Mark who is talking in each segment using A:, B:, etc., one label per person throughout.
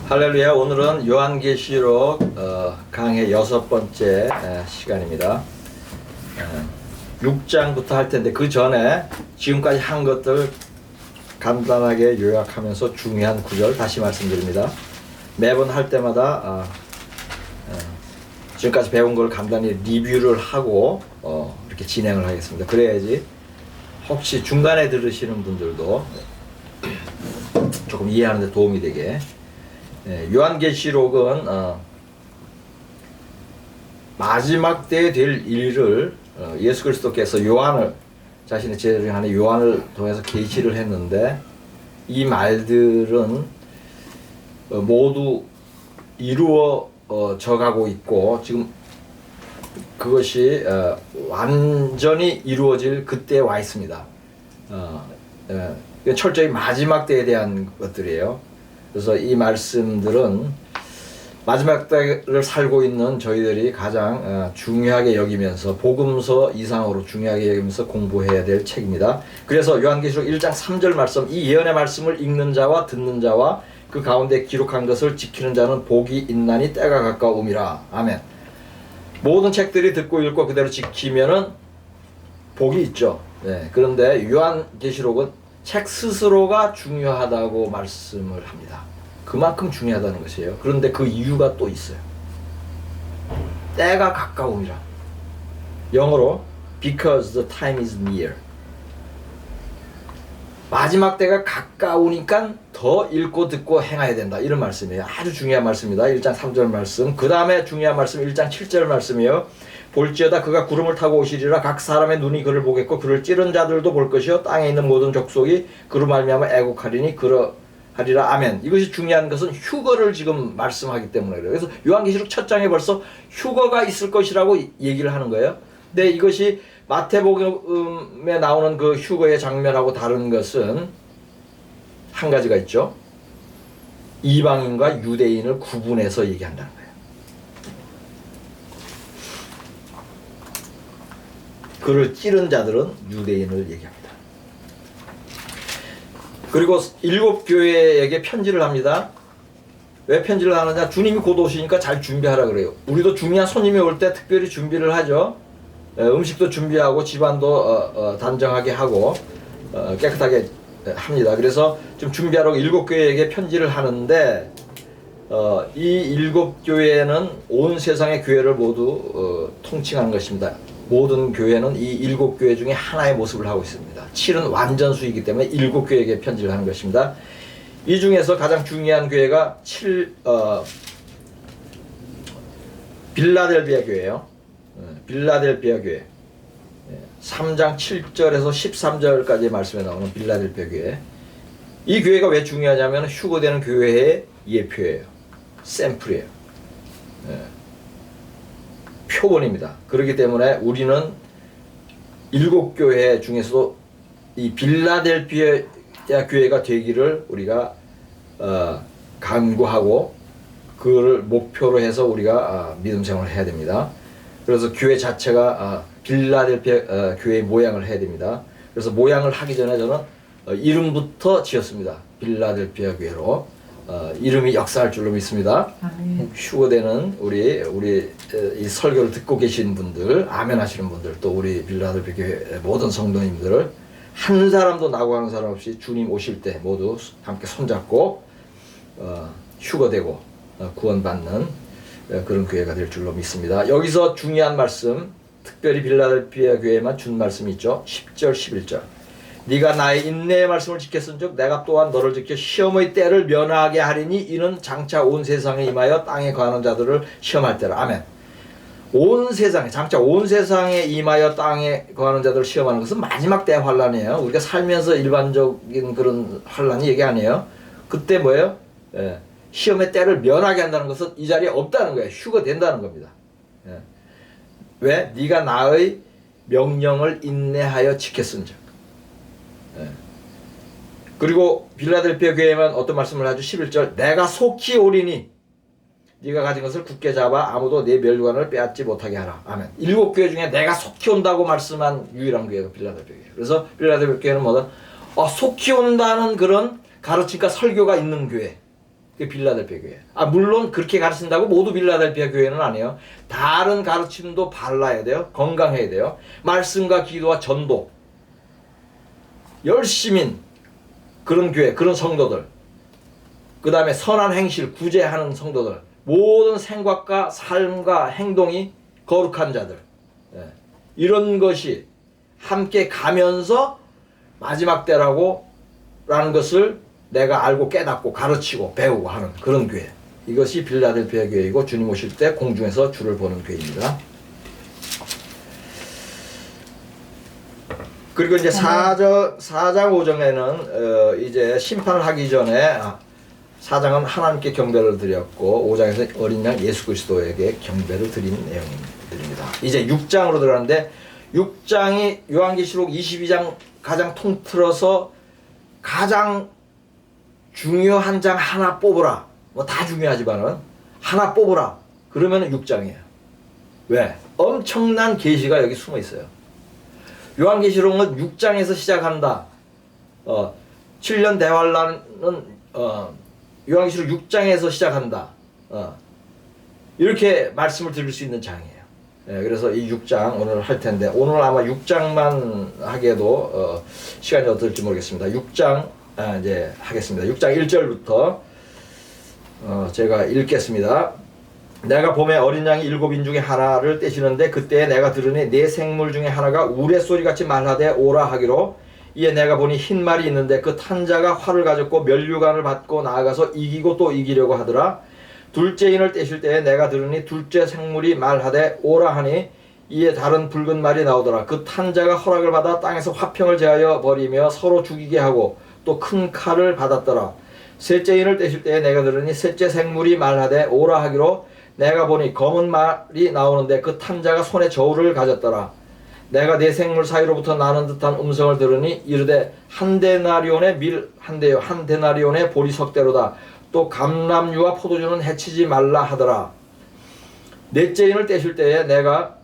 A: 할렐루야. 오늘은 요한계시록 강의 6번째 시간입니다. 6장부터 할 텐데 그 전에 지금까지 한 것들 간단하게 요약하면서 중요한 구절 다시 말씀드립니다. 매번 할 때마다 지금까지 배운 걸 간단히 리뷰를 하고 이렇게 진행을 하겠습니다. 그래야지 혹시 중간에 들으시는 분들도 조금 이해하는 데 도움이 되게. 요한계시록은 마지막 때에 될 일을 예수 그리스도께서 요한을, 자신의 제자 중 하나인 요한을 통해서 계시를 했는데, 이 말들은 모두 이루어져 가고 있고 지금 그것이 완전히 이루어질 그때에 와 있습니다. 철저히 마지막 때에 대한 것들이에요. 그래서 이 말씀들은 마지막 때를 살고 있는 저희들이 가장 중요하게 여기면서, 복음서 이상으로 중요하게 여기면서 공부해야 될 책입니다. 그래서 요한계시록 1장 3절 말씀, 이 예언의 말씀을 읽는 자와 듣는 자와 그 가운데 기록한 것을 지키는 자는 복이 있나니 때가 가까움이라. 아멘. 모든 책들이 듣고 읽고 그대로 지키면은 복이 있죠. 네. 그런데 요한계시록은 책 스스로가 중요하다고 말씀을 합니다. 그만큼 중요하다는 것이에요. 그런데 그 이유가 또 있어요. 때가 가까움이라. 영어로 because the time is near. 마지막 때가 가까우니까 더 읽고 듣고 행해야 된다. 이런 말씀이에요. 아주 중요한 말씀입니다. 1장 3절 말씀. 그 다음에 중요한 말씀 1장 7절 말씀이에요. 볼지어다 그가 구름을 타고 오시리라. 각 사람의 눈이 그를 보겠고 그를 찌른 자들도 볼 것이요 땅에 있는 모든 족속이 그로 말미암아 애곡하리니 그러하리라. 아멘. 이것이 중요한 것은 휴거를 지금 말씀하기 때문에 그래요. 그래서 요한계시록 첫 장에 벌써 휴거가 있을 것이라고 얘기를 하는 거예요. 근데 이것이 마태복음에 나오는 그 휴거의 장면하고 다른 것은 한 가지가 있죠. 이방인과 유대인을 구분해서 얘기한다는 거예요. 그를 찌른 자들은 유대인을 얘기합니다. 그리고 7교회에게 편지를 합니다. 왜 편지를 하느냐? 주님이 곧 오시니까 잘 준비하라 그래요. 우리도 중요한 손님이 올 때 특별히 준비를 하죠. 음식도 준비하고 집안도 단정하게 하고 깨끗하게 합니다. 그래서 좀 준비하라고 7교회에게 편지를 하는데, 이 7교회는 온 세상의 교회를 모두 통칭하는 것입니다. 모든 교회는 이 7교회 중에 하나의 모습을 하고 있습니다. 7은 완전수이기 때문에 7교회에게 편지를 하는 것입니다. 이 중에서 가장 중요한 교회가 빌라델비아 교회예요. 빌라델비아 교회. 3장 7절에서 13절까지의 말씀에 나오는 빌라델비아 교회. 이 교회가 왜 중요하냐면 휴거되는 교회의 예표예요. 샘플이에요. 표본입니다. 그렇기 때문에 우리는 7교회 중에서도 이 빌라델비아 교회가 되기를 우리가 간구하고 그를 목표로 해서 우리가 믿음 생활을 해야 됩니다. 그래서 교회 자체가 빌라델비아 교회의 모양을 해야 됩니다. 그래서 모양을 하기 전에 저는 이름부터 지었습니다. 빌라델비아 교회로. 이름이 역사할 줄로 믿습니다. 아멘. 휴거되는 우리 이 설교를 듣고 계신 분들, 아멘 하시는 분들, 또 우리 빌라델비아 교회 모든 성도님들, 한 사람도 나고하는 사람 없이 주님 오실 때 모두 함께 손잡고 휴거되고 구원받는 그런 교회가 될 줄로 믿습니다. 여기서 중요한 말씀, 특별히 빌라델비아 교회만 준 말씀이 있죠. 10절 11절. 네가 나의 인내의 말씀을 지켰은즉 내가 또한 너를 지켜 시험의 때를 면하게 하리니 이는 장차 온 세상에 임하여 땅에 거하는 자들을 시험할 때라. 아멘. 온 세상에, 장차 온 세상에 임하여 땅에 거하는 자들을 시험하는 것은 마지막 때의 환란이에요. 우리가 살면서 일반적인 그런 환란이 얘기 아니에요. 그때 뭐예요? 시험의 때를 면하게 한다는 것은 이 자리에 없다는 거예요. 휴거된다는 겁니다. 왜? 네가 나의 명령을 인내하여 지켰은즉. 그리고 빌라델비아 교회만 어떤 말씀을 하죠? 11절. 내가 속히 오리니 네가 가진 것을 굳게 잡아 아무도 내 멸관을 빼앗지 못하게 하라. 아멘. 7교회 중에 내가 속히 온다고 말씀한 유일한 교회가 빌라델비아 교회. 그래서 빌라델비아 교회는 뭐다? 속히 온다는 그런 가르침과 설교가 있는 교회. 그게 빌라델피아 교회. 물론 그렇게 가르친다고 모두 빌라델피아 교회는 아니에요. 다른 가르침도 발라야 돼요. 건강해야 돼요. 말씀과 기도와 전도. 열심히 그런 교회, 그런 성도들. 그 다음에 선한 행실, 구제하는 성도들. 모든 생각과 삶과 행동이 거룩한 자들. 이런 것이 함께 가면서 마지막 때라고 라는 것을 내가 알고 깨닫고 가르치고 배우고 하는 그런 교회. 이것이 빌라델피아 교회이고 주님 오실 때 공중에서 주를 보는 교회입니다. 그리고 이제 4장 5장에는 이제 심판을 하기 전에 4장은 하나님께 경배를 드렸고 5장에서 어린 양 예수 그리스도에게 경배를 드린 내용들입니다. 이제 6장으로 들어가는데 6장이 요한계시록 22장 가장 통틀어서 가장 중요한 장 하나 뽑으라. 뭐 다 중요하지만은 하나 뽑으라. 그러면 6장이에요. 왜? 엄청난 계시가 여기 숨어 있어요. 요한계시록은 6장에서 시작한다. 7년 대환란은 요한계시록 6장에서 시작한다. 이렇게 말씀을 드릴 수 있는 장이에요. 그래서 이 6장 오늘 할 텐데 오늘 아마 6장만 하기에도 시간이 어떨지 모르겠습니다. 6장 이제 하겠습니다. 6장 1절부터 제가 읽겠습니다. 내가 봄에 어린 양이 7인 중에 하나를 떼시는데 그때에 내가 들으니 네 생물 중에 하나가 우레소리같이 말하되 오라 하기로 이에 내가 보니 흰 말이 있는데 그 탄 자가 활을 가졌고 면류관을 받고 나아가서 이기고 또 이기려고 하더라. 둘째 인을 떼실 때에 내가 들으니 둘째 생물이 말하되 오라 하니 이에 다른 붉은 말이 나오더라. 그 탄 자가 허락을 받아 땅에서 화평을 제하여 버리며 서로 죽이게 하고 또 큰 칼을 받았더라. 셋째 인을 떼실 때에 내가 들으니 셋째 생물이 말하되 오라 하기로 내가 보니 검은 말이 나오는데 그 탄 자가 손에 저울을 가졌더라. 내가 네 생물 사이로부터 나는 듯한 음성을 들으니 이르되 한 데나리온의 밀 한 대요 한 데나리온의 보리 석대로다. 또 감람류와 포도주는 해치지 말라 하더라. 넷째 인을 떼실 때에 내가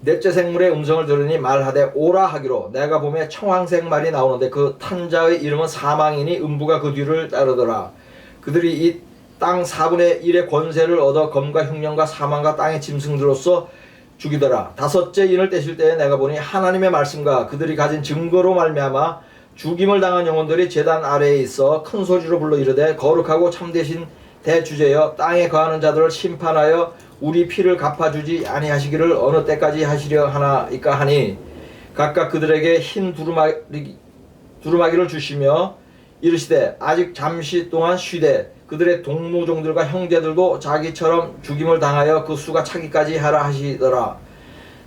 A: 넷째 생물의 음성을 들으니 말하되 오라 하기로 내가 보매 청황색 말이 나오는데 그 탄자의 이름은 사망이니 음부가 그 뒤를 따르더라. 그들이 이 땅 4분의 1의 권세를 얻어 검과 흉년과 사망과 땅의 짐승들로서 죽이더라. 다섯째 인을 떼실 때에 내가 보니 하나님의 말씀과 그들이 가진 증거로 말미암아 죽임을 당한 영혼들이 제단 아래에 있어 큰 소리로 불러 이르되 거룩하고 참되신 대주제여 땅에 거하는 자들을 심판하여 우리 피를 갚아주지 아니하시기를 어느 때까지 하시려 하나이까 하니 각각 그들에게 흰 두루마기를 주시며 이르시되 아직 잠시 동안 쉬되 그들의 동무종들과 형제들도 자기처럼 죽임을 당하여 그 수가 차기까지 하라 하시더라.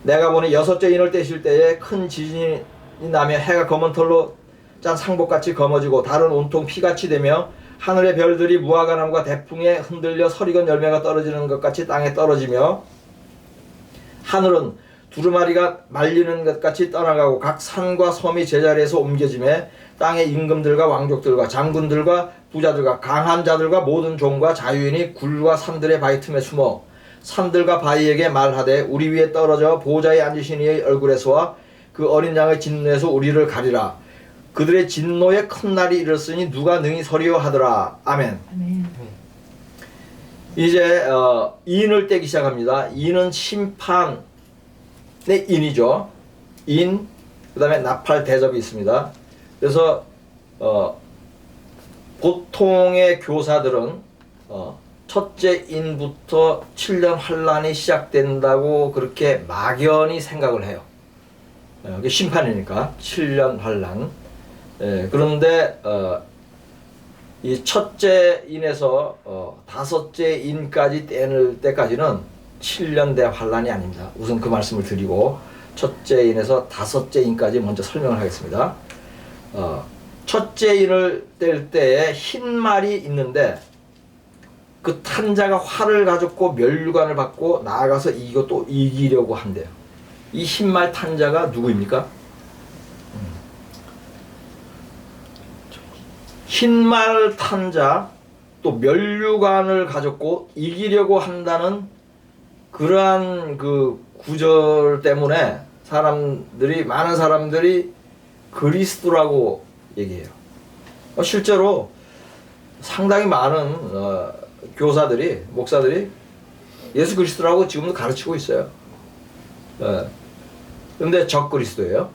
A: 내가 보니 여섯째 인을 떼실 때에 큰 지진이 나며 해가 검은 털로 짠 상복같이 검어지고 달은 온통 피같이 되며 하늘의 별들이 무화과나무가 대풍에 흔들려 서리건 열매가 떨어지는 것 같이 땅에 떨어지며 하늘은 두루마리가 말리는 것 같이 떠나가고 각 산과 섬이 제자리에서 옮겨지며 땅의 임금들과 왕족들과 장군들과 부자들과 강한 자들과 모든 종과 자유인이 굴과 산들의 바위 틈에 숨어 산들과 바위에게 말하되 우리 위에 떨어져 보좌에 앉으신 이의 얼굴에서와 그 어린 양의 진노에서 우리를 가리라. 그들의 진노에 큰 날이 이르렀으니 누가 능히 서리요 하더라. 아멘.
B: 아멘.
A: 이제 인을 떼기 시작합니다. 인은 심판의 인이죠. 인, 그 다음에 나팔 대접이 있습니다. 그래서 보통의 교사들은 첫째 인부터 7년 환란이 시작된다고 그렇게 막연히 생각을 해요. 그게 심판이니까 7년 환란. 그런데 이 첫째 인에서 다섯째 인까지 떼낼 때까지는 7년 대 환란이 아닙니다. 우선 그 말씀을 드리고 첫째 인에서 다섯째 인까지 먼저 설명을 하겠습니다. 첫째 인을 뗄 때에 흰 말이 있는데 그 탄자가 활을 가졌고 면류관을 받고 나아가서 이기고 또 이기려고 한대요. 이 흰말 탄자가 누구입니까? 흰말 탄자 또 면류관을 가졌고 이기려고 한다는 그러한 그 구절 때문에 많은 사람들이 그리스도라고 얘기해요. 실제로 상당히 많은 교사들이 목사들이 예수 그리스도라고 지금도 가르치고 있어요. 근데 적그리스도예요.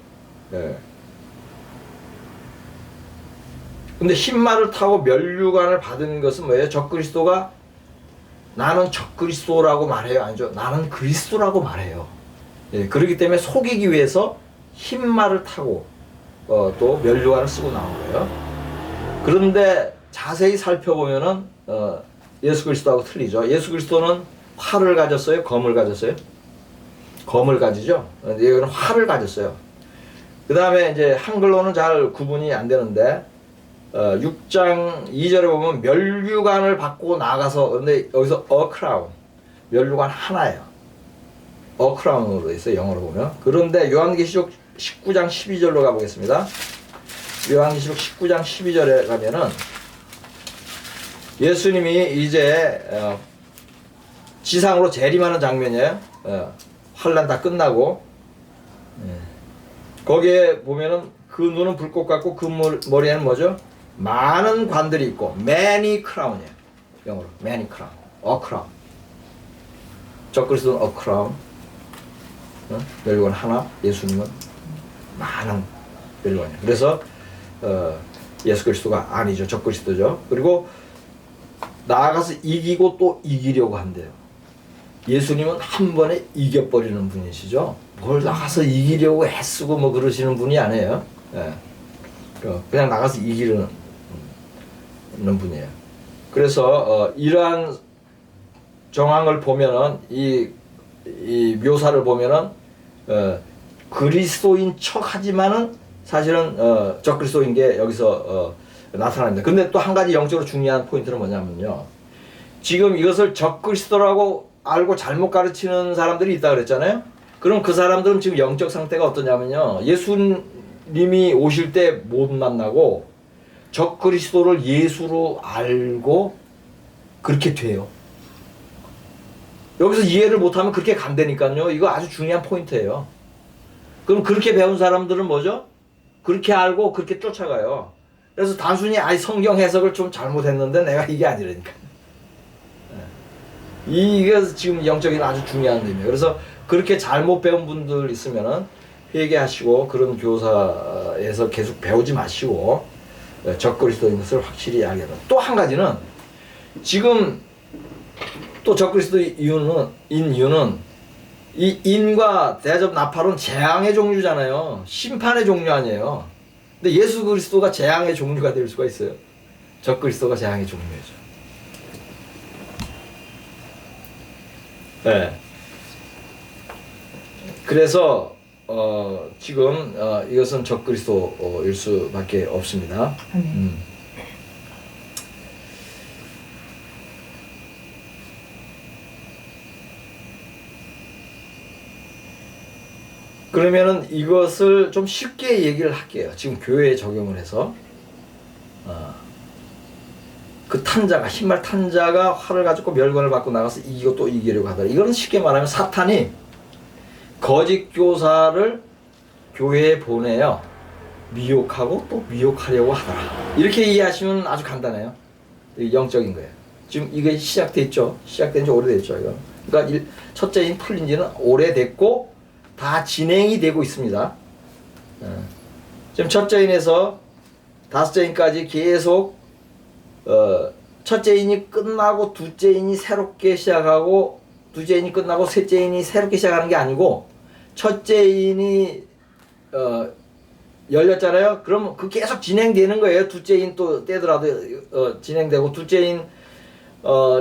A: 근데 흰말을 타고 면류관을 받은 것은 뭐예요? 적그리스도가 나는 적그리스도라고 말해요? 아니죠. 나는 그리스도라고 말해요. 그렇기 때문에 속이기 위해서 흰말을 타고 또 면류관을 쓰고 나온 거예요. 그런데 자세히 살펴보면은 예수 그리스도하고 틀리죠. 예수 그리스도는 활을 가졌어요? 검을 가졌어요? 검을 가지죠. 여기는 활을 가졌어요. 그 다음에 이제 한글로는 잘 구분이 안 되는데 6장 2절에 보면 면류관을 받고 나가서, 근데 여기서 a crown, 면류관 하나예요. a crown으로 있어요, 영어로 보면. 그런데 요한계시록 19장 12절로 가보겠습니다. 요한계시록 19장 12절에 가면은 예수님이 이제 지상으로 재림하는 장면이에요. 환난 다 끝나고 거기에 보면은 그 눈은 불꽃 같고 그 머리에는 뭐죠? 많은 관들이 있고 many crown이에요. 영어로 many crown, a crown. 적그리스도는 a crown, 멸관 하나, 예수님은 많은 멸관이에요. 그래서 예수 그리스도가 아니죠, 적그리스도죠. 그리고 나아가서 이기고 또 이기려고 한대요. 예수님은 한 번에 이겨버리는 분이시죠. 뭘 나가서 이기려고 애쓰고 뭐 그러시는 분이 아니에요. 그냥 나가서 이기는 분이에요. 그래서 이러한 정황을 보면은 이 묘사를 보면은 그리스도인 척하지만은 사실은 적그리스도인 게 여기서 나타납니다. 근데 또 한 가지 영적으로 중요한 포인트는 뭐냐면요. 지금 이것을 적그리스도라고 알고 잘못 가르치는 사람들이 있다 그랬잖아요. 그럼 그 사람들은 지금 영적 상태가 어떠냐면요. 예수님이 오실 때 못 만나고 적그리스도를 예수로 알고 그렇게 돼요. 여기서 이해를 못하면 그렇게 간다니까요. 이거 아주 중요한 포인트예요. 그럼 그렇게 배운 사람들은 뭐죠? 그렇게 알고 그렇게 쫓아가요. 그래서 단순히 성경 해석을 좀 잘못했는데 내가 이게 아니라니까. 이게 지금 영적인 아주 중요한 의미예요. 그래서 그렇게 잘못 배운 분들 있으면은 회개하시고 그런 교사에서 계속 배우지 마시고 적그리스도인 것을 확실히 알게 됩니다. 또 한 가지는 지금 또 적그리스도인 이유는 이 인과 대접 나팔은 재앙의 종류잖아요. 심판의 종류 아니에요. 근데 예수 그리스도가 재앙의 종류가 될 수가 있어요. 적그리스도가 재앙의 종류죠. 네. 그래서 지금 이것은 적그리스도일 수밖에 없습니다. 그러면은 이것을 좀 쉽게 얘기를 할게요. 지금 교회에 적용을 해서 그 탄자가 흰말 탄자가 활을 가지고 멸관을 받고 나가서 이기고 또 이기려고 하더라. 이거는 쉽게 말하면 사탄이 거짓 교사를 교회에 보내요. 미혹하고 또 미혹하려고 하더라. 이렇게 이해하시면 아주 간단해요. 영적인 거예요. 지금 이게 시작됐죠. 시작된 지 오래됐죠. 이거. 그러니까 첫째인 풀린 지는 오래됐고 다 진행이 되고 있습니다. 지금 첫째인에서 다섯째인까지 계속 첫째인이 끝나고 둘째인이 새롭게 시작하고 둘째인이 끝나고 셋째인이 새롭게 시작하는 게 아니고 첫째인이 열렸잖아요. 그럼 그 계속 진행되는 거예요. 둘째인 또 떼더라도 진행되고 둘째인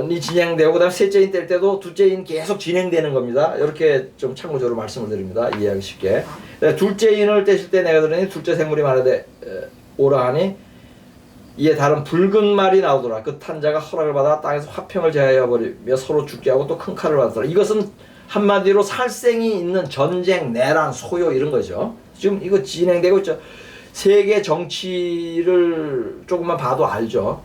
A: 이 진행되고 그다음 셋째인 뗄 때도 둘째인 계속 진행되는 겁니다. 이렇게 좀 참고적으로 말씀을 드립니다. 이해하기 쉽게. 둘째인을 떼실 때 내가 들으니 둘째 생물이 말하되 오라 하니 이에 다른 붉은 말이 나오더라. 그 탄자가 허락을 받아 땅에서 화평을 제하여 버리며 서로 죽게 하고 또 큰 칼을 받았더라. 이것은 한마디로 살생이 있는 전쟁, 내란, 소요 이런 거죠. 지금 이거 진행되고 있죠. 세계 정치를 조금만 봐도 알죠.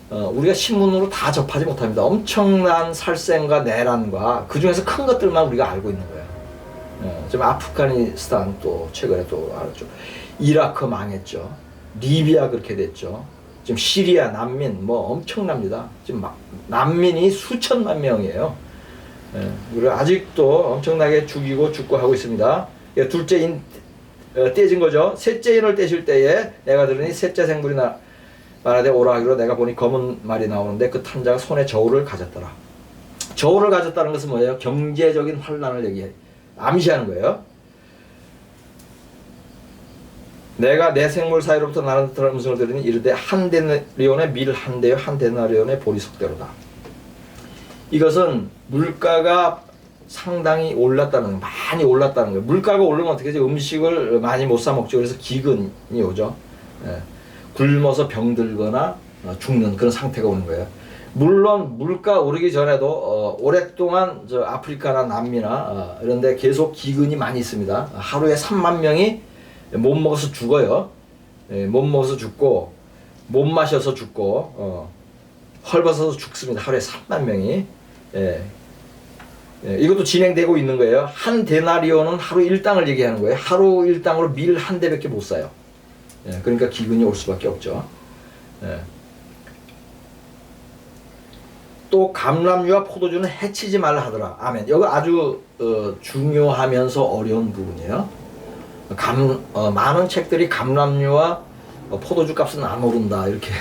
A: 우리가 신문으로 다 접하지 못합니다. 엄청난 살생과 내란과 그 중에서 큰 것들만 우리가 알고 있는 거예요. 지금 아프가니스탄 또 최근에 또 알았죠. 이라크 망했죠. 리비아 그렇게 됐죠. 지금 시리아 난민 뭐 엄청납니다. 지금 막 난민이 수천만 명이에요. 예, 그리고 아직도 엄청나게 죽이고 죽고 하고 있습니다. 둘째인 떼진 거죠. 셋째인을 떼실 때에 내가 들으니 셋째 생물이 말하되 오라 하기로 내가 보니 검은 말이 나오는데 그 탄자가 손에 저울을 가졌더라. 저울을 가졌다는 것은 뭐예요? 경제적인 환란을 암시하는 거예요. 내가 내 생물 사이로부터 나는 듯한 음성을 들으니 이르되 한 데나리온의 밀 한 대요 한 데나리온의 보리 속대로다. 이것은 물가가 상당히 올랐다는 거예요. 많이 올랐다는 거예요. 물가가 오르면 어떻게 되죠? 음식을 많이 못 사 먹죠. 그래서 기근이 오죠. 예. 굶어서 병들거나 죽는 그런 상태가 오는 거예요. 물론 물가 오르기 전에도 오랫동안 저 아프리카나 남미나 이런 데 계속 기근이 많이 있습니다. 하루에 3만 명이 못 먹어서 죽어요. 예, 못 먹어서 죽고 못 마셔서 죽고 헐벗어서 죽습니다. 하루에 3만 명이. 예. 예, 이것도 진행되고 있는 거예요. 한 데나리온은 하루 일당을 얘기하는 거예요. 하루 일당으로 밀 한 대밖에 못 사요. 예, 그러니까 기근이 올 수밖에 없죠. 예. 또 감람류와 포도주는 해치지 말라 하더라. 아멘. 이거 아주 중요하면서 어려운 부분이에요. 많은 책들이 감람류와 포도주 값은 안 오른다 이렇게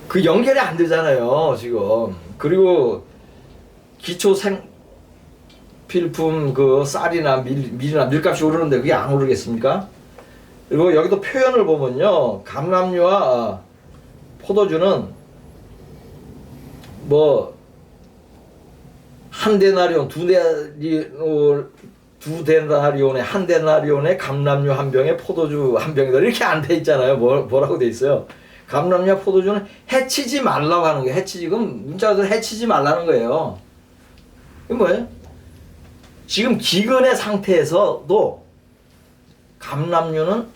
A: 그 연결이 안 되잖아요 지금. 그리고 기초 생필품 그 쌀이나 밀이나 밀값이 오르는데 그게 안 오르겠습니까? 그리고 여기도 표현을 보면요, 감람류와 포도주는 뭐 한 데나리온, 두 데나리온에 한 데나리온에 감람류 한 병에 포도주 한 병이다 이렇게 안 돼 있잖아요. 뭐라고 돼 있어요? 감람류와 포도주는 해치지 말라고 하는 거예요. 해치지, 그럼 문자로 해치지 말라는 거예요. 이게 뭐예요? 지금 기근의 상태에서도 감람류는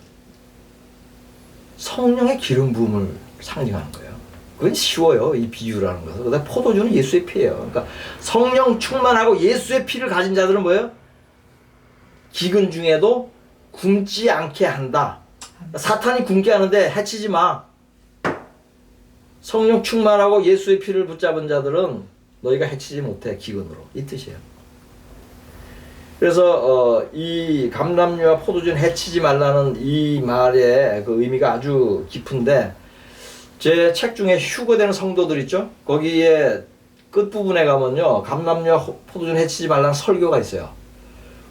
A: 성령의 기름 부음을 상징하는 거예요. 그건 쉬워요, 이 비유라는 것은. 그다음 포도주는 예수의 피예요. 그러니까 성령 충만하고 예수의 피를 가진 자들은 뭐예요? 기근 중에도 굶지 않게 한다. 사탄이 굶게 하는데 해치지 마. 성령 충만하고 예수의 피를 붙잡은 자들은 너희가 해치지 못해, 기근으로. 이 뜻이에요. 그래서 이 감람류와 포도주는 해치지 말라는 이 말의 그 의미가 아주 깊은데, 제 책 중에 휴거되는 성도들 있죠? 거기에 끝부분에 가면요, 감람류와 포도주는 해치지 말라는 설교가 있어요.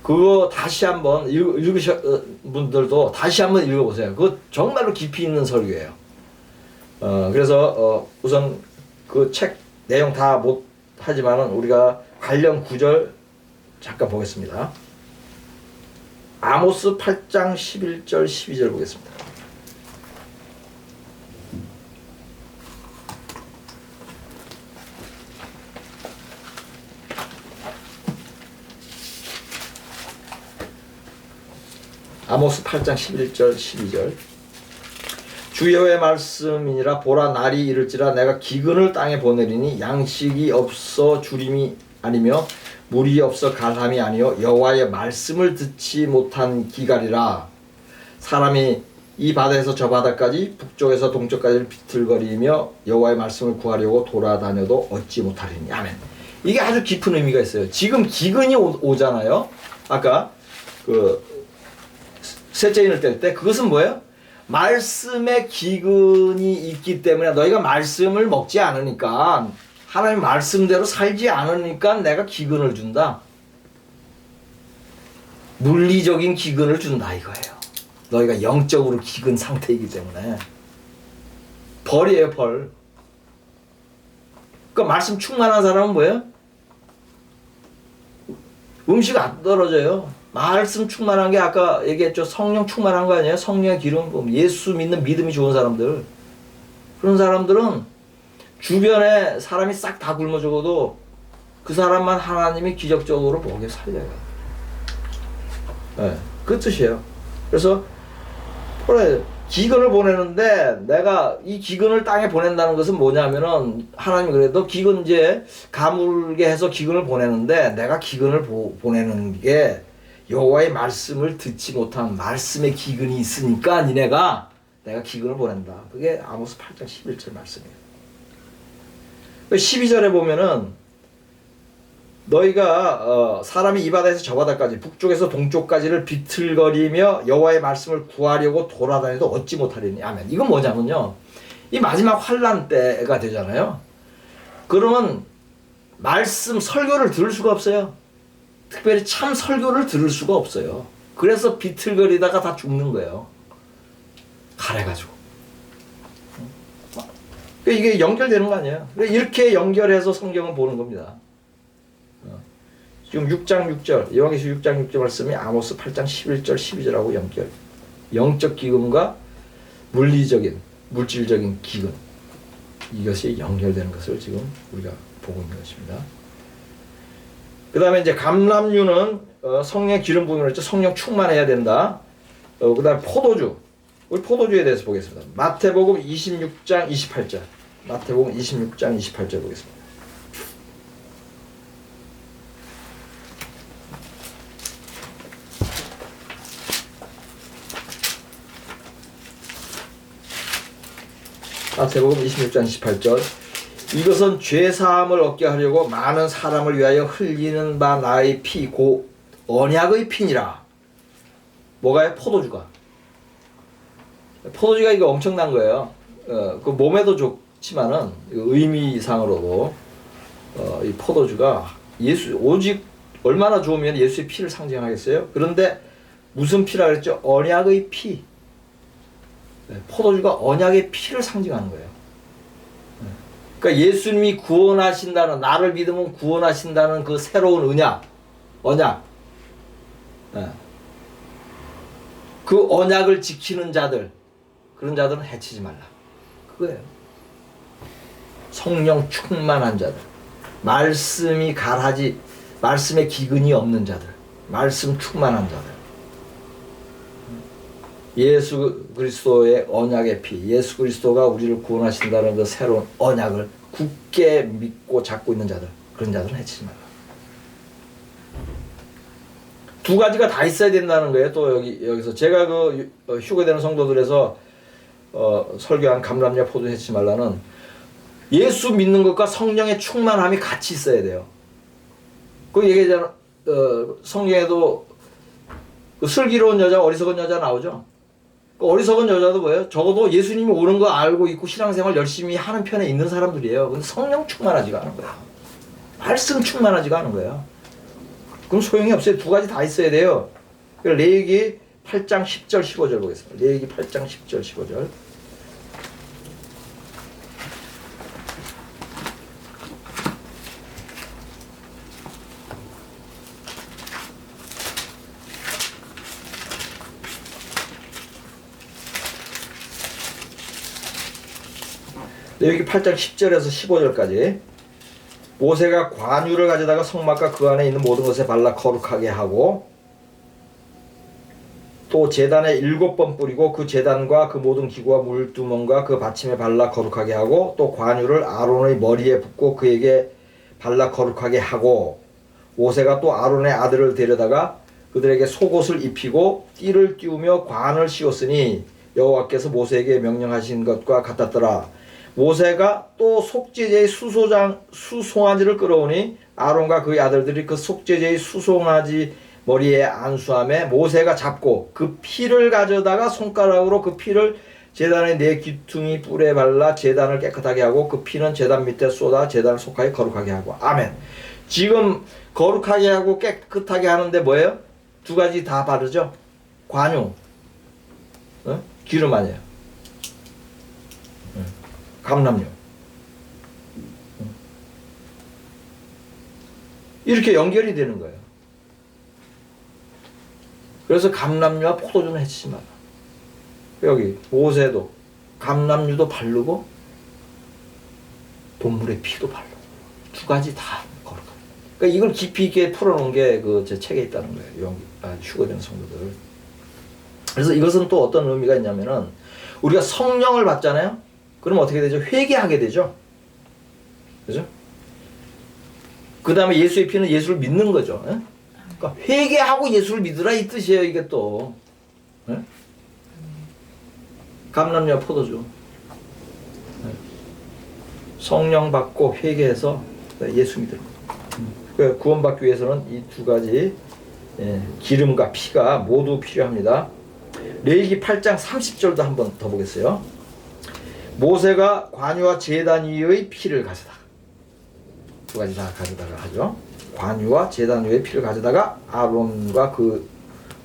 A: 그거 다시 한번 읽으신 분들도 다시 한번 읽어보세요. 그거 정말로 깊이 있는 설교예요. 그래서 우선 그 책 내용 다 못 하지만은 우리가 관련 구절 잠깐 보겠습니다. 아모스 8장 11절 12절 보겠습니다. 아모스 8장 11절 12절. 주 여호와의 말씀이니라. 보라, 날이 이를지라 내가 기근을 땅에 보내리니 양식이 없어 주림이 아니며 물이 없어 갈함이 아니요 여호와의 말씀을 듣지 못한 기갈이라. 사람이 이 바다에서 저 바다까지 북쪽에서 동쪽까지 비틀거리며 여호와의 말씀을 구하려고 돌아다녀도 얻지 못하리니. 아멘. 이게 아주 깊은 의미가 있어요. 지금 기근이 오잖아요. 아까 그 셋째인을 뗄 때 그것은 뭐예요? 말씀의 기근이 있기 때문에, 너희가 말씀을 먹지 않으니까, 하나님 말씀대로 살지 않으니까 내가 기근을 준다. 물리적인 기근을 준다 이거예요. 너희가 영적으로 기근 상태이기 때문에. 벌이에요, 벌. 그러니까 말씀 충만한 사람은 뭐예요? 음식 안 떨어져요. 말씀 충만한 게 아까 얘기했죠. 성령 충만한 거 아니에요? 성령의 기름 부음. 예수 믿는 믿음이 좋은 사람들. 그런 사람들은 주변에 사람이 싹 다 굶어 죽어도 그 사람만 하나님이 기적적으로 먹여 살려요. 네, 그 뜻이에요. 그래서 기근을 보내는데, 내가 이 기근을 땅에 보낸다는 것은 뭐냐면은, 하나님이 그래도 기근 이제 가물게 해서 기근을 보내는데, 내가 기근을 보내는 게 여호와의 말씀을 듣지 못한 말씀의 기근이 있으니까 니네가 내가 기근을 보낸다. 그게 아모스 8장 11절 말씀이에요. 12절에 보면은 너희가 사람이 이 바다에서 저 바다까지 북쪽에서 동쪽까지를 비틀거리며 여호와의 말씀을 구하려고 돌아다녀도 얻지 못하리니. 아멘. 이건 뭐냐면요, 이 마지막 환란 때가 되잖아요. 그러면 말씀 설교를 들을 수가 없어요. 특별히 참 설교를 들을 수가 없어요. 그래서 비틀거리다가 다 죽는 거예요. 가래가지고. 이게 연결되는 거 아니에요. 이렇게 연결해서 성경을 보는 겁니다. 지금 6장 6절, 요한계시록 6장 6절 말씀이 아모스 8장 11절 12절하고 연결. 영적 기근과 물질적인 기근, 이것이 연결되는 것을 지금 우리가 보고 있는 것입니다. 그 다음에 이제 감람류는 성령 기름 부음을 했죠. 성령 충만해야 된다. 그 다음에 포도주, 우리 포도주에 대해서 보겠습니다. 마태복음 26장 28절, 마태복음 26장 28절 보겠습니다. 마태복음 26장 28절. 이것은 죄사함을 얻게 하려고 많은 사람을 위하여 흘리는 바 나의 피 곧 언약의 피니라. 뭐가요? 포도주가 이거 엄청난 거예요. 그 몸에도 좋지만은 의미상으로도 이 포도주가 오직 얼마나 좋으면 예수의 피를 상징하겠어요? 그런데 무슨 피라 그랬죠? 언약의 피. 포도주가 언약의 피를 상징하는 거예요. 그러니까 예수님이 구원하신다는, 나를 믿으면 구원하신다는 그 새로운 언약. 그 언약을 지키는 자들, 그런 자들은 해치지 말라. 그거예요. 성령 충만한 자들, 말씀에 기근이 없는 자들, 말씀 충만한 자들. 예수 그리스도의 언약의 피, 예수 그리스도가 우리를 구원하신다는 그 새로운 언약을 굳게 믿고 잡고 있는 자들, 그런 자들은 해치지 말라. 두 가지가 다 있어야 된다는 거예요. 또 여기서 제가 그 휴거되는 성도들에서 설교한 감람야 포도 해치지 말라는, 예수 믿는 것과 성령의 충만함이 같이 있어야 돼요. 그 얘기잖아. 성경에도 그 슬기로운 여자, 어리석은 여자 나오죠. 어리석은 여자도 뭐예요? 적어도 예수님이 오는 거 알고 있고 신앙생활 열심히 하는 편에 있는 사람들이에요. 근데 성령 충만하지가 않은 거예요. 말씀 충만하지가 않은 거예요. 그럼 소용이 없어요. 두 가지 다 있어야 돼요. 레위기 8장 10절 15절 보겠습니다. 레위기 8장 10절 15절. 여기 8장 10절에서 15절까지. 모세가 관유를 가져다가 성막과 그 안에 있는 모든 것에 발라 거룩하게 하고, 또 제단에 7번 뿌리고 그 제단과 그 모든 기구와 물두멍과 그 받침에 발라 거룩하게 하고, 또 관유를 아론의 머리에 붓고 그에게 발라 거룩하게 하고, 모세가 또 아론의 아들을 데려다가 그들에게 속옷을 입히고 띠를 띄우며 관을 씌웠으니 여호와께서 모세에게 명령하신 것과 같았더라. 모세가 또 속죄제의 수송아지를 끌어오니 아론과 그의 아들들이 그 속죄제의 수송아지 머리에 안수하며 모세가 잡고 그 피를 가져다가 손가락으로 그 피를 제단의 네 귀퉁이 뿔에 발라 제단을 깨끗하게 하고 그 피는 제단 밑에 쏟아 제단을 속하여 거룩하게 하고. 아멘. 지금 거룩하게 하고 깨끗하게 하는데 뭐예요? 두 가지 다 바르죠? 관유, 기름 아니에요. 감람류. 이렇게 연결이 되는 거예요. 그래서 감람류와 포도주는 해치지 마라. 여기 모세도 감람류도 바르고 동물의 피도 바르고 두 가지 다 거룩합니다. 그러니까 이걸 깊이 있게 풀어놓은 게 그 제 책에 있다는 거예요. 휴거된 성도들. 그래서 이것은 또 어떤 의미가 있냐면은, 우리가 성령을 받잖아요. 그럼 어떻게 되죠? 회개하게 되죠. 그죠? 그 다음에 예수의 피는 예수를 믿는 거죠. 에? 그러니까 회개하고 예수를 믿으라 이 뜻이에요. 이게 또. 에? 감람류와 포도주. 성령 받고 회개해서 예수 믿는 거. 구원받기 위해서는 이 두 가지 기름과 피가 모두 필요합니다. 레위기 8장 30절도 한번 더 보겠어요. 모세가 관유와 제단 위의 피를 가져다가, 두 가지 다 가져다가 하죠. 관유와 제단 위의 피를 가져다가 아론과 그의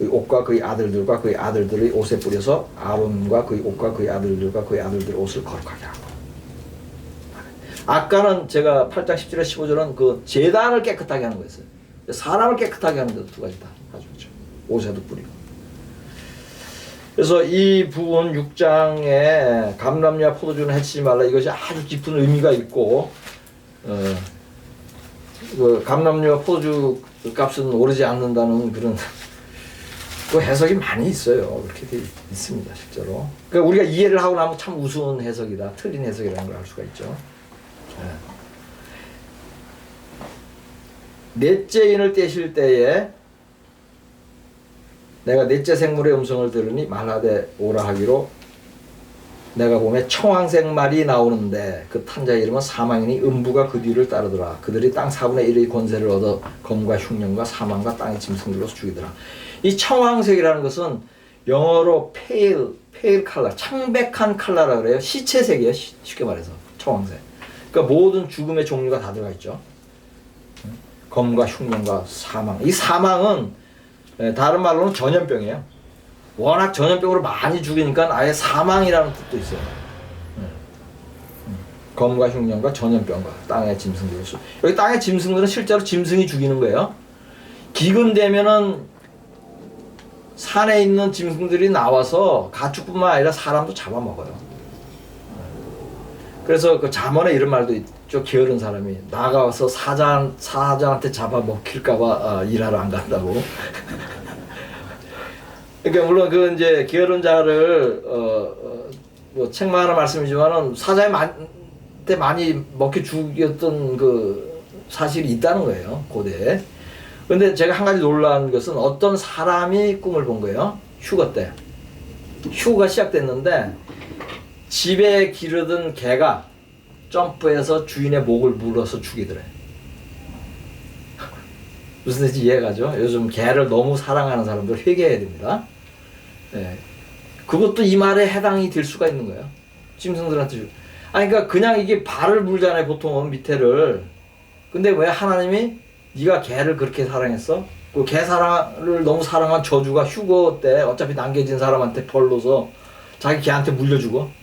A: 옷과 그의 아들들과 그의 아들들의 옷에 뿌려서 아론과 그의 옷과 그의 아들들과 그의 아들들의 옷을 거룩하게 하고. 아까는 제가 8장 10절에 15절은 그 제단을 깨끗하게 하는 거였어요. 사람을 깨끗하게 하는 데도 두 가지 다 가져오죠. 옷에도 뿌리고. 그래서 이 부분 6장에 감람류와 포도주는 해치지 말라, 이것이 아주 깊은 의미가 있고, 그 감람류와 포도주 값은 오르지 않는다는 그런 그 해석이 많이 있어요. 그렇게 돼 있습니다, 실제로. 그러니까 우리가 이해를 하고 나면 참 우스운 해석이다, 틀린 해석이라는 걸 알 수가 있죠. 넷째 인을 떼실 때에 내가 넷째 생물의 음성을 들으니 말하되 오라 하기로, 내가 보면 청황색 말이 나오는데 그 탄자의 이름은 사망이니 음부가 그 뒤를 따르더라. 그들이 땅 4분의 1의 권세를 얻어 검과 흉년과 사망과 땅의 짐승들로서 죽이더라. 이 청황색이라는 것은 영어로 pale color, 창백한 컬러라 그래요. 시체색이에요. 쉽게 말해서 청황색. 그러니까 모든 죽음의 종류가 다 들어가 있죠. 검과 흉년과 사망. 이 사망은 다른 말로는 전염병이에요. 워낙 전염병으로 많이 죽이니까 아예 사망이라는 뜻도 있어요. 검과 흉년과 전염병과 땅의 짐승들. 여기 땅의 짐승들은 실제로 짐승이 죽이는 거예요. 기근 되면은 산에 있는 짐승들이 나와서 가축뿐만 아니라 사람도 잡아먹어요. 그래서 그 잠언에 이런 말도 있죠. 게으른 사람이 나가서 사자한테 잡아먹힐까봐 일하러 안 간다고. 그러니까 물론 그 이제 게으른 자를 뭐 책만 하나 말씀이지만은 사자한테 많이 먹혀 죽였던 그 사실이 있다는 거예요, 고대에. 근데 제가 한 가지 놀란 것은 어떤 사람이 꿈을 본 거예요. 휴거 때. 휴거가 시작됐는데 집에 기르던 개가 점프해서 주인의 목을 물어서 죽이더래. 무슨 뜻인지 이해가죠? 요즘 개를 너무 사랑하는 사람들 회개해야 됩니다. 네. 그것도 이 말에 해당이 될 수가 있는 거예요. 짐승들한테. 그러니까 그냥 이게 발을 물잖아요, 보통은 밑에를. 근데 왜 하나님이 네가 개를 그렇게 사랑했어? 그 개 사랑을 너무 사랑한 저주가 휴거 때 어차피 남겨진 사람한테 벌로서 자기 개한테 물려주고.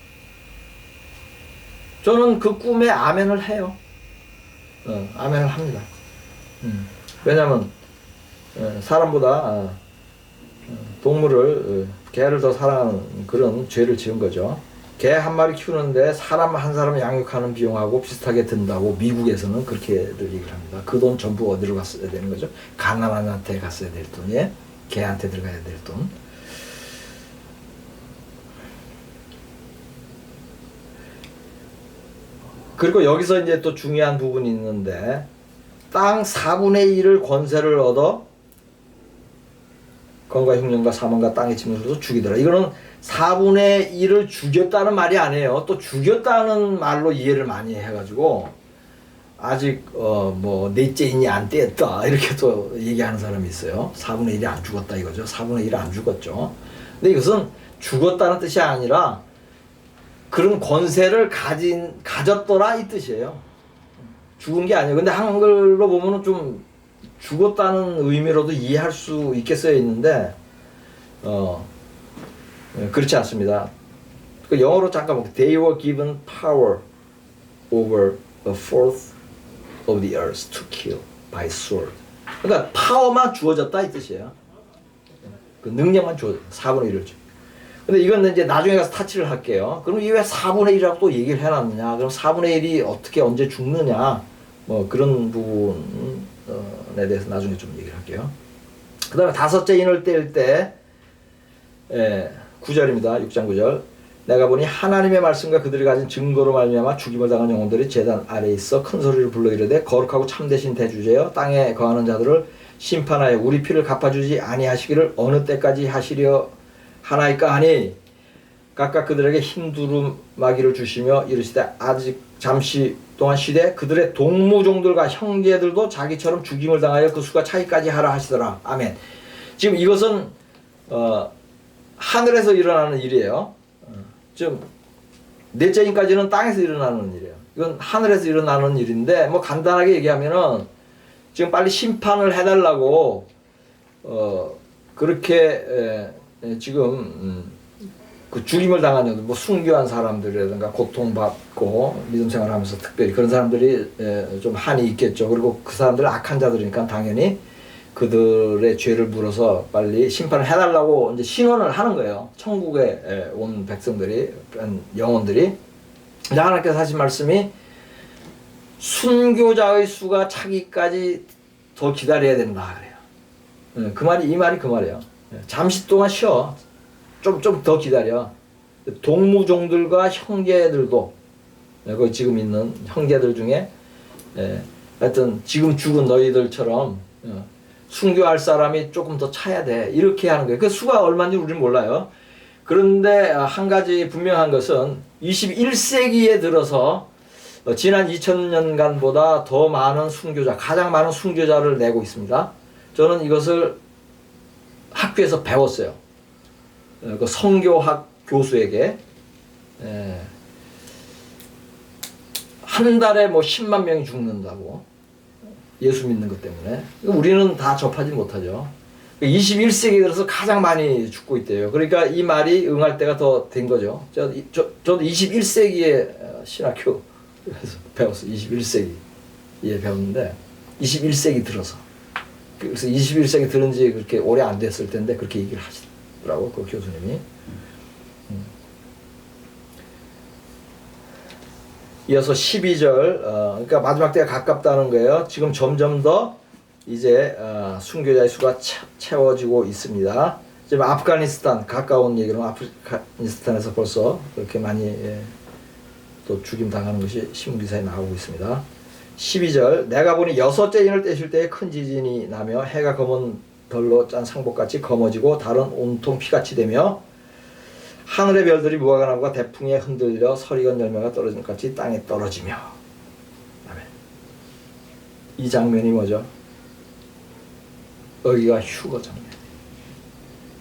A: 저는 그 꿈에 아멘을 해요. 아멘을 합니다. 왜냐면 사람보다 동물을, 개를 더 사랑하는 그런 죄를 지은 거죠. 개 한 마리 키우는데 사람 한 사람 양육하는 비용하고 비슷하게 든다고 미국에서는 그렇게들 얘기를 합니다. 그 돈 전부 어디로 갔어야 되는 거죠? 가난한한테 갔어야 될 돈이 개한테 들어가야 될 돈. 그리고 여기서 이제 또 중요한 부분이 있는데, 땅 4분의 1을 권세를 얻어 검과 흉년과 사망과 땅의 짐승으로서 죽이더라. 이거는 4분의 1을 죽였다는 말이 아니에요. 또 죽였다는 말로 이해를 많이 해가지고 아직 뭐 넷째 인이 안 떼었다 이렇게 또 얘기하는 사람이 있어요. 4분의 1이 안 죽었다 이거죠. 4분의 1이 안 죽었죠. 근데 이것은 죽었다는 뜻이 아니라 그런 권세를 가졌더라 이 뜻이에요. 죽은 게 아니에요. 근데 한글로 보면은 좀 죽었다는 의미로도 이해할 수 있게 쓰여 있는데 그렇지 않습니다. 그 영어로 잠깐 볼게요. They were given power over a fourth of the earth to kill by sword. 그러니까 파워만 주어졌다 이 뜻이에요. 그 능력만 주어졌다. 4분의 1을 줘. 근데 이건 이제 나중에 가서 타치를 할게요. 그럼 이게 왜 4분의 1이라고 또 얘기를 해놨느냐? 그럼 4분의 1이 어떻게 언제 죽느냐? 뭐 그런 부분에 대해서 나중에 좀 얘기를 할게요. 그 다음에 다섯째 인을 뗄 때 9절입니다. 6장 9절. 내가 보니 하나님의 말씀과 그들이 가진 증거로 말미암아 죽임을 당한 영혼들이 제단 아래에 있어 큰 소리를 불러 이르되 거룩하고 참되신 대주제여 땅에 거하는 자들을 심판하여 우리 피를 갚아주지 아니하시기를 어느 때까지 하시려 하나이까 하니, 각각 그들에게 흰 두루마기를 주시며 이르시되 아직 잠시 동안 쉬되 그들의 동무종들과 형제들도 자기처럼 죽임을 당하여 그 수가 차기까지 하라 하시더라. 아멘. 지금 이것은 하늘에서 일어나는 일이에요. 지금 넷째 인까지는 땅에서 일어나는 일이에요. 이건 하늘에서 일어나는 일인데 뭐 간단하게 얘기하면은 지금 빨리 심판을 해달라고 그렇게 지금 그 죽임을 당한 뭐 순교한 사람들이라든가 고통받고 믿음 생활하면서 특별히 그런 사람들이 좀 한이 있겠죠. 그리고 그 사람들은 악한 자들이니까 당연히 그들의 죄를 물어서 빨리 심판을 해달라고 이제 신원을 하는 거예요. 천국에 온 백성들이, 영혼들이. 하나님께서 하신 말씀이 순교자의 수가 차기까지 더 기다려야 된다 그래요. 그 말이 이 말이 그 말이에요. 잠시 동안 쉬어. 좀 더 기다려. 동무종들과 형제들도 거기 지금 있는 형제들 중에 하여튼 지금 죽은 너희들처럼 순교할 사람이 조금 더 차야 돼. 이렇게 하는 거예요. 그 수가 얼마인지 우리는 몰라요. 그런데 한 가지 분명한 것은 21세기에 들어서 지난 2000년간보다 더 많은 순교자, 가장 많은 순교자를 내고 있습니다. 저는 이것을 학교에서 배웠어요. 그 성교학 교수에게 한 달에 뭐 10만 명이 죽는다고 예수 믿는 것 때문에 우리는 다 접하지 못하죠. 21세기 들어서 가장 많이 죽고 있대요. 그러니까 이 말이 응할 때가 더 된 거죠. 저도 21세기에 신학교에서 배웠어요. 21세기에 배웠는데 21세기 들어서 그래서 21세기 들은 지 그렇게 오래 안 됐을 텐데 그렇게 얘기를 하시더라고 그 교수님이. 이어서 12절 그러니까 마지막 때가 가깝다는 거예요. 지금 점점 더 이제 순교자의 수가 채워지고 있습니다. 지금 아프가니스탄 가까운 얘기는 아프가니스탄에서 벌써 그렇게 많이 또 죽임 당하는 것이 신문기사에 나오고 있습니다. 12절 내가 보니 여섯째 인을 떼실 때에 큰 지진이 나며 해가 검은 덜로 짠 상복같이 검어지고 달은 온통 피같이 되며 하늘의 별들이 무화과 나무가 대풍에 흔들려 서리건 열매가 떨어진 것 같이 땅에 떨어지며. 아멘. 이 장면이 뭐죠? 여기가 휴거 장면.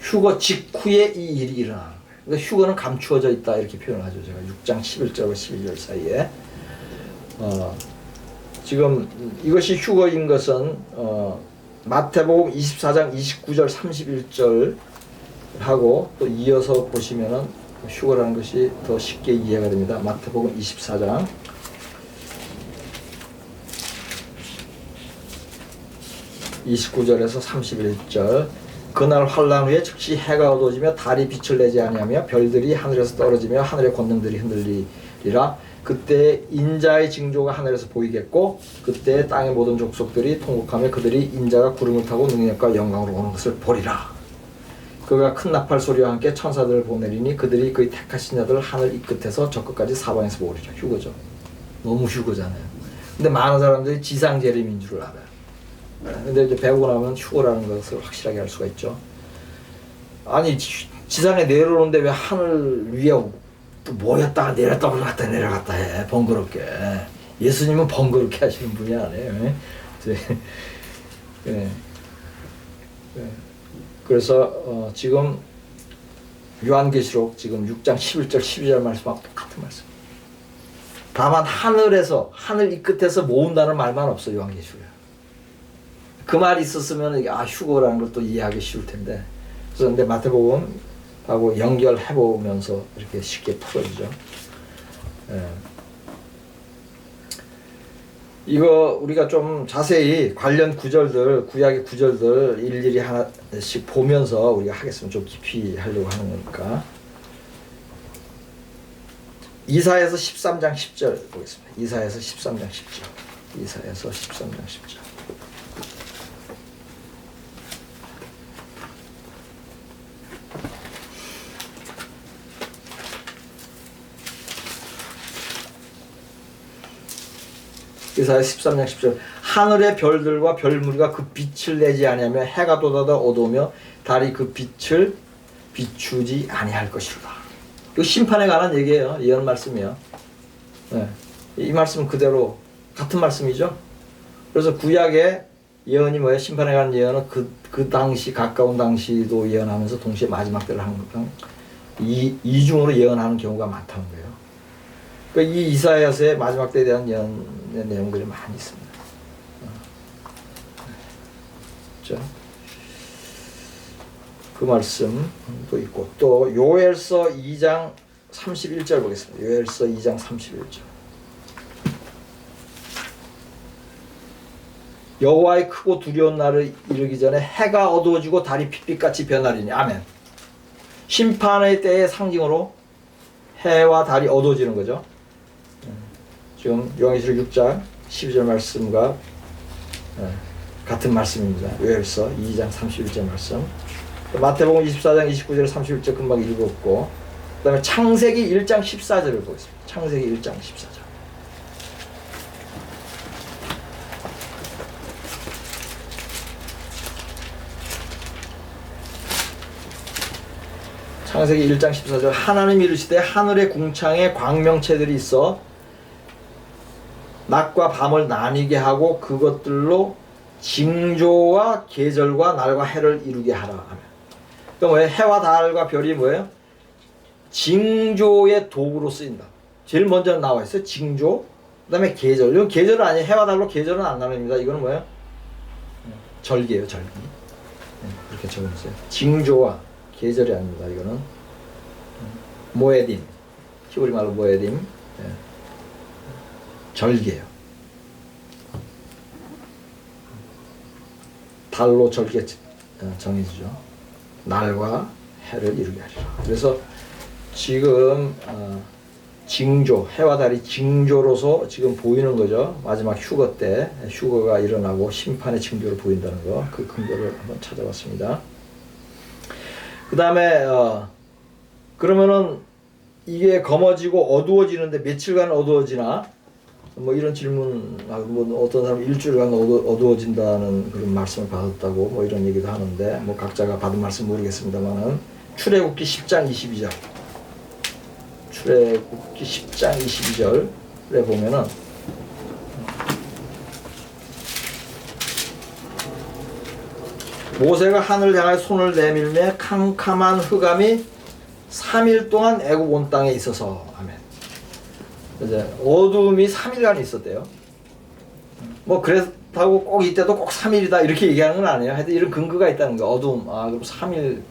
A: 휴거 직후에 이 일이 일어나는 거예요. 그러니까 휴거는 감추어져 있다 이렇게 표현하죠. 제가 6장 11절과 12절 사이에. 지금 이것이 휴거인 것은 마태복음 24장 29절 31절 하고 또 이어서 보시면은 휴거라는 것이 더 쉽게 이해가 됩니다. 마태복음 24장 29절에서 31절 그날 환란 후에 즉시 해가 어두워지며 달이 빛을 내지 아니하며 별들이 하늘에서 떨어지며 하늘의 권능들이 흔들리리라. 그때 인자의 징조가 하늘에서 보이겠고 그때 땅의 모든 족속들이 통곡하며 그들이 인자가 구름을 타고 능력과 영광으로 오는 것을 보리라. 그가 큰 나팔 소리와 함께 천사들을 보내리니 그들이 그의 택하신 자들을 하늘 이 끝에서 저 끝까지 사방에서 모으리라. 휴거죠. 너무 휴거잖아요. 근데 많은 사람들이 지상 재림인 줄 알아요. 근데 이제 배우고 나면 휴거라는 것을 확실하게 알 수가 있죠. 아니 지상에 내려오는데 왜 하늘 위에 또 모였다가 내렸다가 올라갔다 내려갔다 해 번거롭게. 예수님은 번거롭게 하시는 분이 아니에요. 네. 그래서 지금 요한계시록 지금 6장 11절 12절 말씀하고 똑같은 말씀. 다만 하늘에서 하늘 이 끝에서 모은다는 말만 없어 요한계시록에. 그 말이 있었으면 휴거라는 걸 또 이해하기 쉬울 텐데. 그래서 근데 마태복음하고 연결해 보면서 이렇게 쉽게 풀어지죠. 이거 우리가 좀 자세히 관련 구절들, 구약의 구절들 일일이 하나씩 보면서 우리가 하겠으면 좀 깊이 하려고 하는 거니까. 이사야서 13장 10절 보겠습니다. 이사야서 13장 10절. 이사야서 13장 10절. 이사야 13장 10절 하늘의 별들과 별무리가 그 빛을 내지 아니하며 해가 돋아다 어두우며 달이 그 빛을 비추지 아니할 것이로다. 그 심판에 관한 얘기예요. 예언 말씀이요. 네. 이 말씀은 그대로 같은 말씀이죠. 그래서 구약의 예언이 뭐예요? 심판에 관한 예언은 그 당시 가까운 당시도 예언하면서 동시에 마지막 때를 항상 이중으로 예언하는 경우가 많다는 거예요. 그러니까 이 이사야서의 마지막 때에 대한 예언의 내용들이 많이 있습니다. 그렇죠? 그 말씀도 있고 또 요엘서 2장 31절 보겠습니다. 요엘서 2장 31절. 여호와의 크고 두려운 날을 이르기 전에 해가 어두워지고 달이 핏빛같이 변하리니. 아멘. 심판의 때의 상징으로 해와 달이 어두워지는 거죠. 지금 요한계시록 6장 12절 말씀과 같은 말씀입니다. 요엘서 2장 31절 말씀. 마태복음 24장 29절 31절 금방 읽었고, 그 다음에 창세기 1장 14절을 보겠습니다. 창세기 1장 14절. 창세기 1장 14절. 하나님이 이르시되 하늘의 궁창에 광명체들이 있어 낮과 밤을 나뉘게 하고 그것들로 징조와 계절과 날과 해를 이루게 하라 하면. 그러니까 뭐예요? 해와 달과 별이 뭐예요? 징조의 도구로 쓰인다. 제일 먼저 나와 있어요. 징조. 그 다음에 계절. 이건 계절은 아니에요. 해와 달로 계절은 안 나눕니다. 이거는 뭐예요? 절기예요. 절기. 이렇게 적어주세요. 징조와 계절이 아닙니다. 이거는 모에딘. 히브리 말로 모에딘. 절기예요. 달로 절기가 정해지죠. 날과 해를 이루게 하리라. 그래서 지금 징조, 해와 달이 징조로서 지금 보이는 거죠. 마지막 휴거 때 휴거가 일어나고 심판의 징조를 보인다는 거, 그 근거를 한번 찾아봤습니다. 그 다음에 그러면은 이게 검어지고 어두워지는데 며칠간 어두워지나? 뭐 이런 질문, 뭐 어떤 사람은 일주일간 어두워진다는 그런 말씀을 받았다고 뭐 이런 얘기도 하는데, 뭐 각자가 받은 말씀 모르겠습니다만은 출애굽기 10장 22절, 출애굽기 10장 22절에 보면은 모세가 하늘을 향하여 손을 내밀매 캄캄한 흑암이 3일 동안 애굽 온 땅에 있어서. 아멘. 이제 어두움이 3일간 있었대요. 뭐 그렇다고 꼭 이때도 꼭 3일이다 이렇게 얘기하는 건 아니에요. 하여튼 이런 근거가 있다는 거. 어두움. 그럼 3일.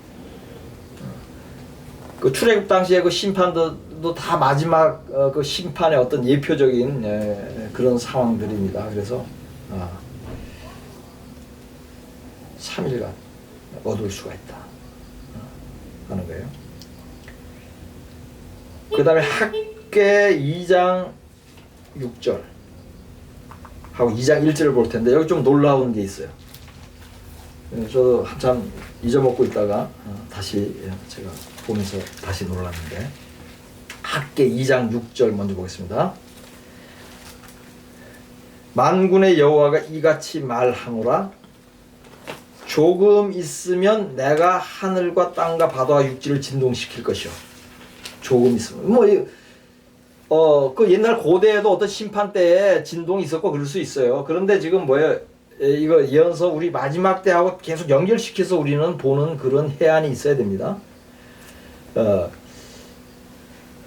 A: 그 출애굽 당시에 그 심판도 다 마지막 그 심판의 어떤 예표적인 그런 상황들입니다. 그래서 3일간 어두울 수가 있다 하는 거예요. 그 다음에 학계 2장 6절 하고 2장 1절을 볼 텐데, 여기 좀 놀라운 게 있어요. 저도 한참 잊어먹고 있다가 다시 제가 보면서 다시 놀랐는데, 학계 2장 6절 먼저 보겠습니다. 만군의 여호와가 이같이 말하노라. 조금 있으면 내가 하늘과 땅과 바다와 육지를 진동시킬 것이요. 조금 있으면 그 옛날 고대에도 어떤 심판 때에 진동이 있었고 그럴 수 있어요. 그런데 지금 뭐예요? 이거 예언서 우리 마지막 때하고 계속 연결시켜서 우리는 보는 그런 해안이 있어야 됩니다.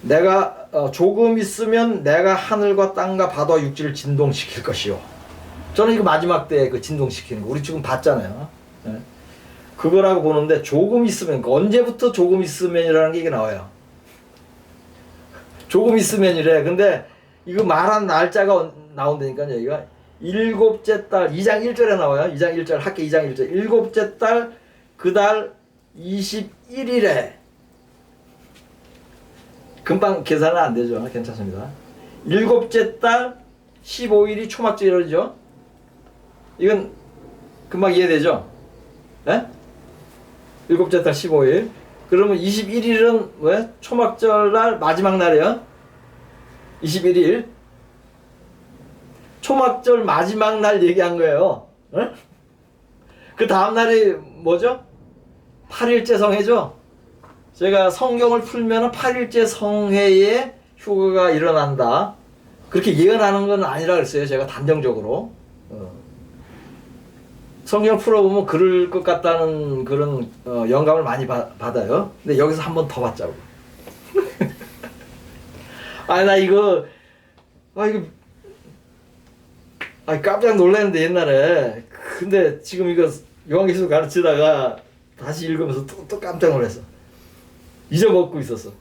A: 내가 조금 있으면 내가 하늘과 땅과 바다와 육지를 진동시킬 것이요. 저는 이거 마지막 때 그 진동시키는 거 우리 지금 봤잖아요. 그거라고 보는데, 조금 있으면, 언제부터 조금 있으면이라는 게 이게 나와요. 조금 있으면이래. 근데 이거 말한 날짜가 나온다니까, 여기가 7째 달 2장 1절에 나와요. 2장 1절, 학계 2장 1절. 7째 달 그 달 21일에. 금방 계산은 안 되죠. 괜찮습니다. 7째 달 15일이 초막절이죠. 이건 금방 이해되죠? 네? 7째 달 15일. 그러면 21일은 왜? 초막절 날 마지막 날이에요. 21일. 초막절 마지막 날 얘기한 거예요. 네? 그 다음 날이 뭐죠? 8일째 성회죠. 제가 성경을 풀면은 8일째 성회에 휴거가 일어난다. 그렇게 예언하는 건 아니라 그랬어요. 제가 단정적으로. 성경을 풀어보면 그럴 것 같다는 그런 영감을 많이 받아요. 근데 여기서 한 번 더 받자고. 나 이거 깜짝 놀랐는데 옛날에. 근데 지금 이거 요한계시록 가르치다가 다시 읽으면서 또 깜짝 놀랐어. 잊어먹고 있었어.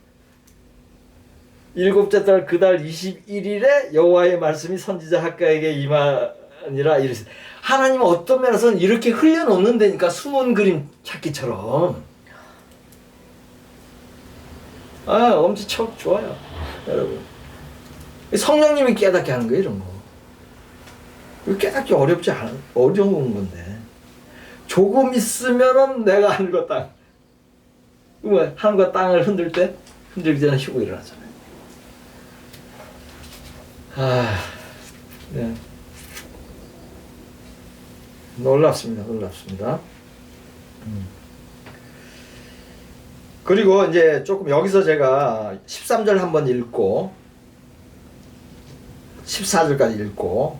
A: 7째 달 그 달 21일에 여호와의 말씀이 선지자 학가에게 임하니라 이랬어요. 하나님은 어떤 면에서는 이렇게 흘려놓는 데니까 숨은 그림 찾기처럼. 엄지척 좋아요, 여러분. 성령님이 깨닫게 하는 거예요, 이런 거. 이거 깨닫기 어려운 건데. 조금 있으면은 내가 하늘과 땅. 하늘과 땅을 흔들기 전에 휴고 일어나잖아요. 네. 놀랍습니다. 그리고 이제 조금 여기서 제가 13절 한번 읽고 14절까지 읽고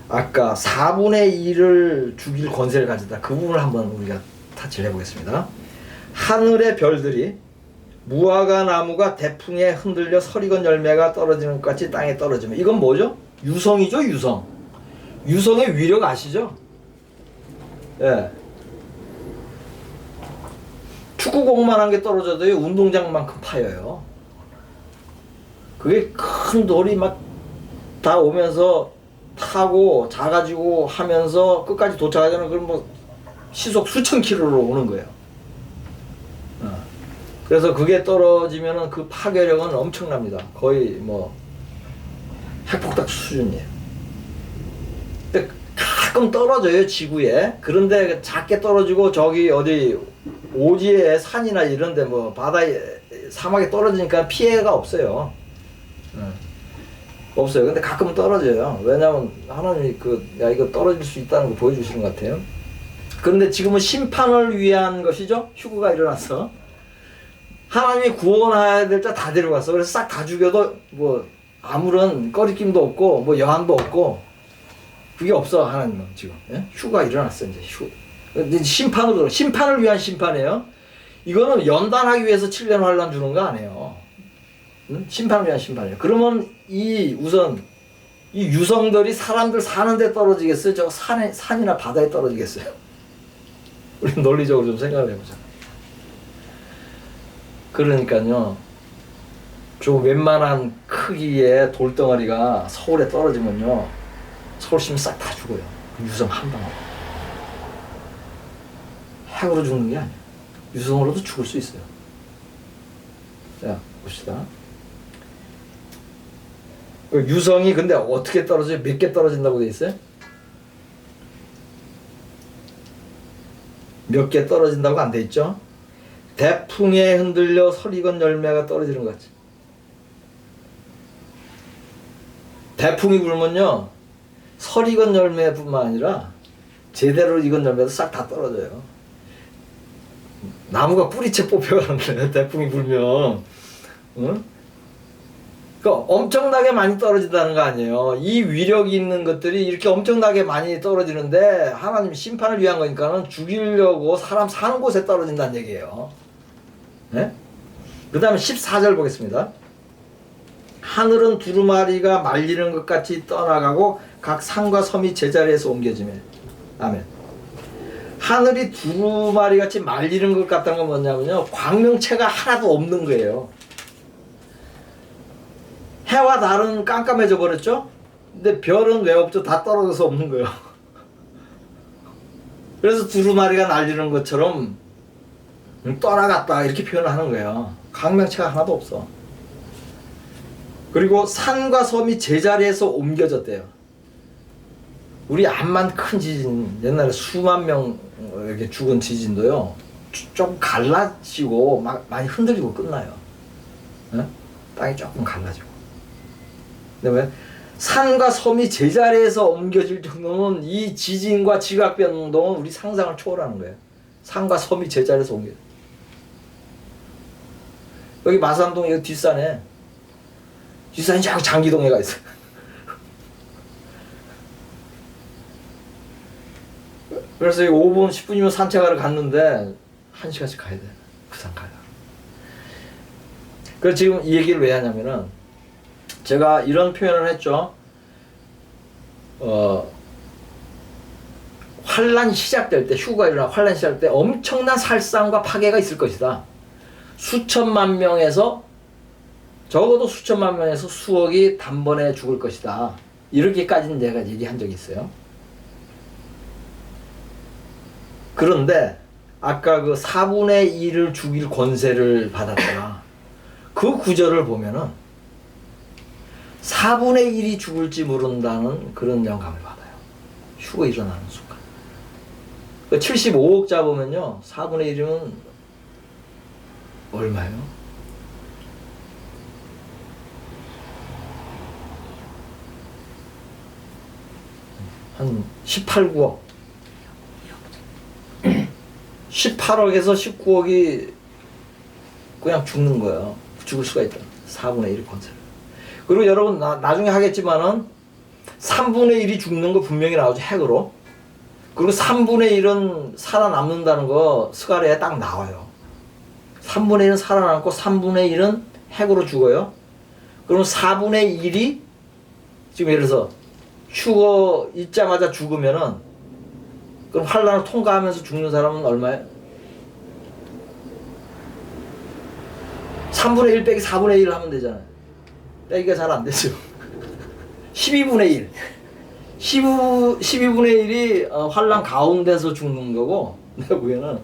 A: 아까 4분의 1을 죽일 권세를 가졌다. 그 부분을 한번 우리가 타치를 해보겠습니다. 하늘의 별들이 무화과 나무가 대풍에 흔들려 서리건 열매가 떨어지는 것 같이 땅에 떨어지면, 이건 뭐죠? 유성이죠, 유성. 유성의 위력 아시죠? 예. 축구공만한 게 떨어져도요, 운동장만큼 파여요. 그게 큰 돌이 막 다 오면서 타고 자가지고 하면서 끝까지 도착하잖아요. 그럼 뭐 시속 수천 킬로로 오는 거예요. 그래서 그게 떨어지면은 그 파괴력은 엄청납니다. 거의 뭐 핵폭탄 수준이에요. 근데 가끔 떨어져요, 지구에. 그런데 작게 떨어지고 저기 어디 오지에 산이나 이런데 뭐 바다에 사막에 떨어지니까 피해가 없어요. 없어요. 근데 가끔은 떨어져요. 왜냐면 하나님이 이거 떨어질 수 있다는 거 보여주시는 것 같아요. 그런데 지금은 심판을 위한 것이죠. 휴거가 일어났어. 하나님이 구원해야 될 자 다 데려갔어. 그래서 싹 다 죽여도 뭐 아무런 꺼리낌도 없고 뭐 여한도 없고 그게 없어. 하나님은 지금. 예? 휴거가 일어났어. 이제 심판을 위한 심판이에요. 이거는 연단하기 위해서 7년 환란 주는 거 아니에요. 심판을 위한 심판이에요. 그러면 우선 이 유성들이 사람들 사는 데 떨어지겠어요? 저 산이나 바다에 떨어지겠어요? 우리 논리적으로 좀 생각을 해보자. 그러니까요, 좀 웬만한 크기의 돌덩어리가 서울에 떨어지면요, 서울 시민 싹 다 죽어요. 유성 한 방울. 핵으로 죽는 게 아니에요. 유성으로도 죽을 수 있어요. 자, 봅시다. 유성이 근데 어떻게 떨어져요? 몇 개 떨어진다고 돼 있어요? 몇 개 떨어진다고 안 돼 있죠? 대풍에 흔들려 서리건 열매가 떨어지는 것 같지. 대풍이 불면요, 서리건 열매뿐만 아니라 제대로 익은 열매도 싹 다 떨어져요. 나무가 뿌리채 뽑혀가는데 대풍이 불면, 응? 그러니까 엄청나게 많이 떨어진다는 거 아니에요. 이 위력이 있는 것들이 이렇게 엄청나게 많이 떨어지는데 하나님이 심판을 위한 거니까는 죽이려고 사람 사는 곳에 떨어진다는 얘기예요. 네? 그 다음에 14절 보겠습니다. 하늘은 두루마리가 말리는 것 같이 떠나가고 각 산과 섬이 제자리에서 옮겨지며. 아멘. 하늘이 두루마리 같이 말리는 것 같다는 건 뭐냐면요, 광명체가 하나도 없는 거예요. 해와 달은 깜깜해져 버렸죠? 근데 별은 왜 없죠? 다 떨어져서 없는 거예요. 그래서 두루마리가 날리는 것처럼 떠나갔다 이렇게 표현을 하는 거예요. 광명체가 하나도 없어. 그리고 산과 섬이 제자리에서 옮겨졌대요. 우리 암만 큰 지진, 옛날에 수만 명 이렇게 죽은 지진도요, 조금 갈라지고 많이 흔들리고 끝나요. 네? 땅이 조금 갈라지고. 근데 왜? 산과 섬이 제자리에서 옮겨질 정도면 이 지진과 지각 변동은 우리 상상을 초월하는 거예요. 산과 섬이 제자리에서 옮겨. 여기 마산동 여기 뒷산에 자꾸 장기동에가 있어. 그래서 5분 10분이면 산책하러 갔는데 1시간씩 가야 돼. 그 산 가야. 그래서 지금 이 얘기를 왜 하냐면은 제가 이런 표현을 했죠. 환란이 시작될 때, 휴가 일어나 환란이 시작될 때 엄청난 살상과 파괴가 있을 것이다. 수천만 명에서 적어도 수천만 명에서 수억이 단번에 죽을 것이다. 이렇게까지는 내가 얘기한 적이 있어요. 그런데 아까 그 4분의 1을 죽일 권세를 받았다. 그 구절을 보면은 4분의 1이 죽을지 모른다는 그런 영감을 받아요. 휴가 일어나는 순간. 75억 잡으면요, 4분의 1이면 얼마예요? 한 18, 9억. 18억에서 19억이 그냥 죽는 거예요. 죽을 수가 있다. 4분의 1 권세를. 그리고 여러분 나중에 하겠지만은 3분의 1이 죽는 거 분명히 나오죠. 핵으로. 그리고 3분의 1은 살아남는다는 거 스가랴에 딱 나와요. 3분의 1은 살아남고 3분의 1은 핵으로 죽어요. 그럼 4분의 1이 지금 예를 들어서 휴거 있자마자 죽으면은 그럼 환란을 통과하면서 죽는 사람은 얼마예요? 3분의 1 빼기 4분의 1 하면 되잖아요. 빼기가 잘 안 되죠. 12분의 1. 12분의 1이 환란 가운데서 죽는 거고, 내가 보기에는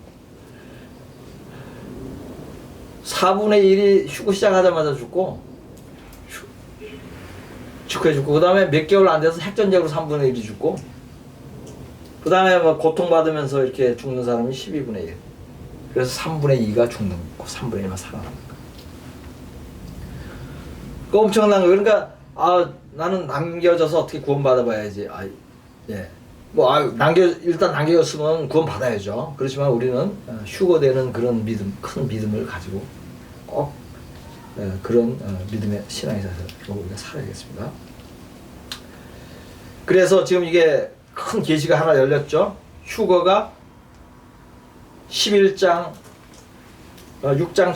A: 4분의 1이 휴고 시작하자마자 죽고, 축구해 죽고, 그 다음에 몇 개월 안 돼서 핵전쟁으로 3분의 1이 죽고, 그 다음에 뭐 고통받으면서 이렇게 죽는 사람이 12분의 1. 그래서 3분의 2가 죽는 거고, 3분의 1만 살아남는 거. 그 엄청난 거. 그러니까, 나는 남겨져서 어떻게 구원받아봐야지. 예. 일단 남겨졌으면 구원받아야죠. 그렇지만 우리는 휴거되는 그런 믿음, 큰 믿음을 가지고 꼭 그런 믿음의 신앙에 대해서 우리가 살아야겠습니다. 그래서 지금 이게 큰 계시가 하나 열렸죠. 휴거가 11장 6장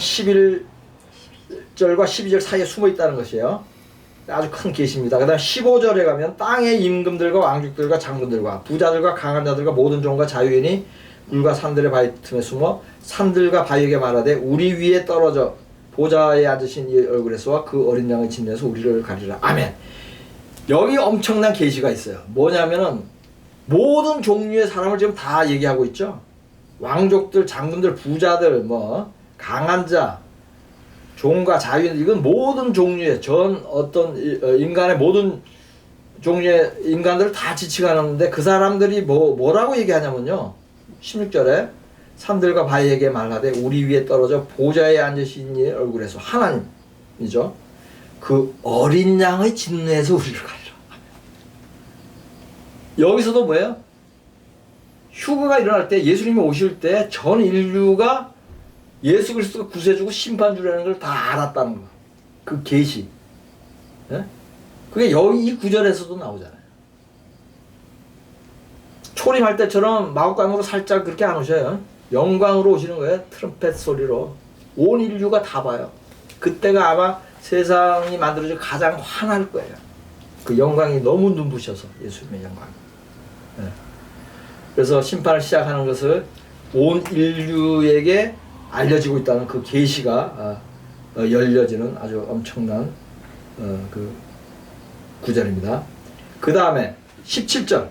A: 11절과 12절 사이에 숨어 있다는 것이에요. 아주 큰 계시입니다. 그 다음 15절에 가면 땅의 임금들과 왕족들과 장군들과 부자들과 강한 자들과 모든 종과 자유인이 물과 산들의 바위 틈에 숨어 산들과 바위에게 말하되 우리 위에 떨어져 보좌에 앉으신 이 얼굴에서와 그 어린 양의 진에서 우리를 가리라. 아멘. 여기 엄청난 계시가 있어요. 뭐냐면은 모든 종류의 사람을 지금 다 얘기하고 있죠. 왕족들, 장군들, 부자들, 뭐 강한 자, 종과 자유인, 이건 모든 종류의 어떤 인간의 모든 종류의 인간들을 다 지칭하는데 그 사람들이 뭐라고 얘기하냐면요. 16절에 산들과 바위에게 말하되 우리 위에 떨어져 보좌에 앉으신 이의 얼굴에서, 하나님이죠. 그 어린 양의 진노에서 우리를 가리라. 여기서도 뭐예요? 휴거가 일어날 때, 예수님이 오실 때 전 인류가 예수 그리스도가 구세주고 심판주라는 걸 다 알았다는 거. 그 계시. 예? 그게 여기 이 구절에서도 나오잖아요. 초림할 때처럼 마구간으로 살짝 그렇게 안 오셔요. 영광으로 오시는 거예요. 트럼펫 소리로. 온 인류가 다 봐요. 그때가 아마 세상이 만들어져 가장 환할 거예요. 그 영광이 너무 눈부셔서, 예수님의 영광. 예. 그래서 심판을 시작하는 것을 온 인류에게 알려지고 있다는 그 계시가 열려지는 아주 엄청난 그 구절입니다. 그 다음에 17절,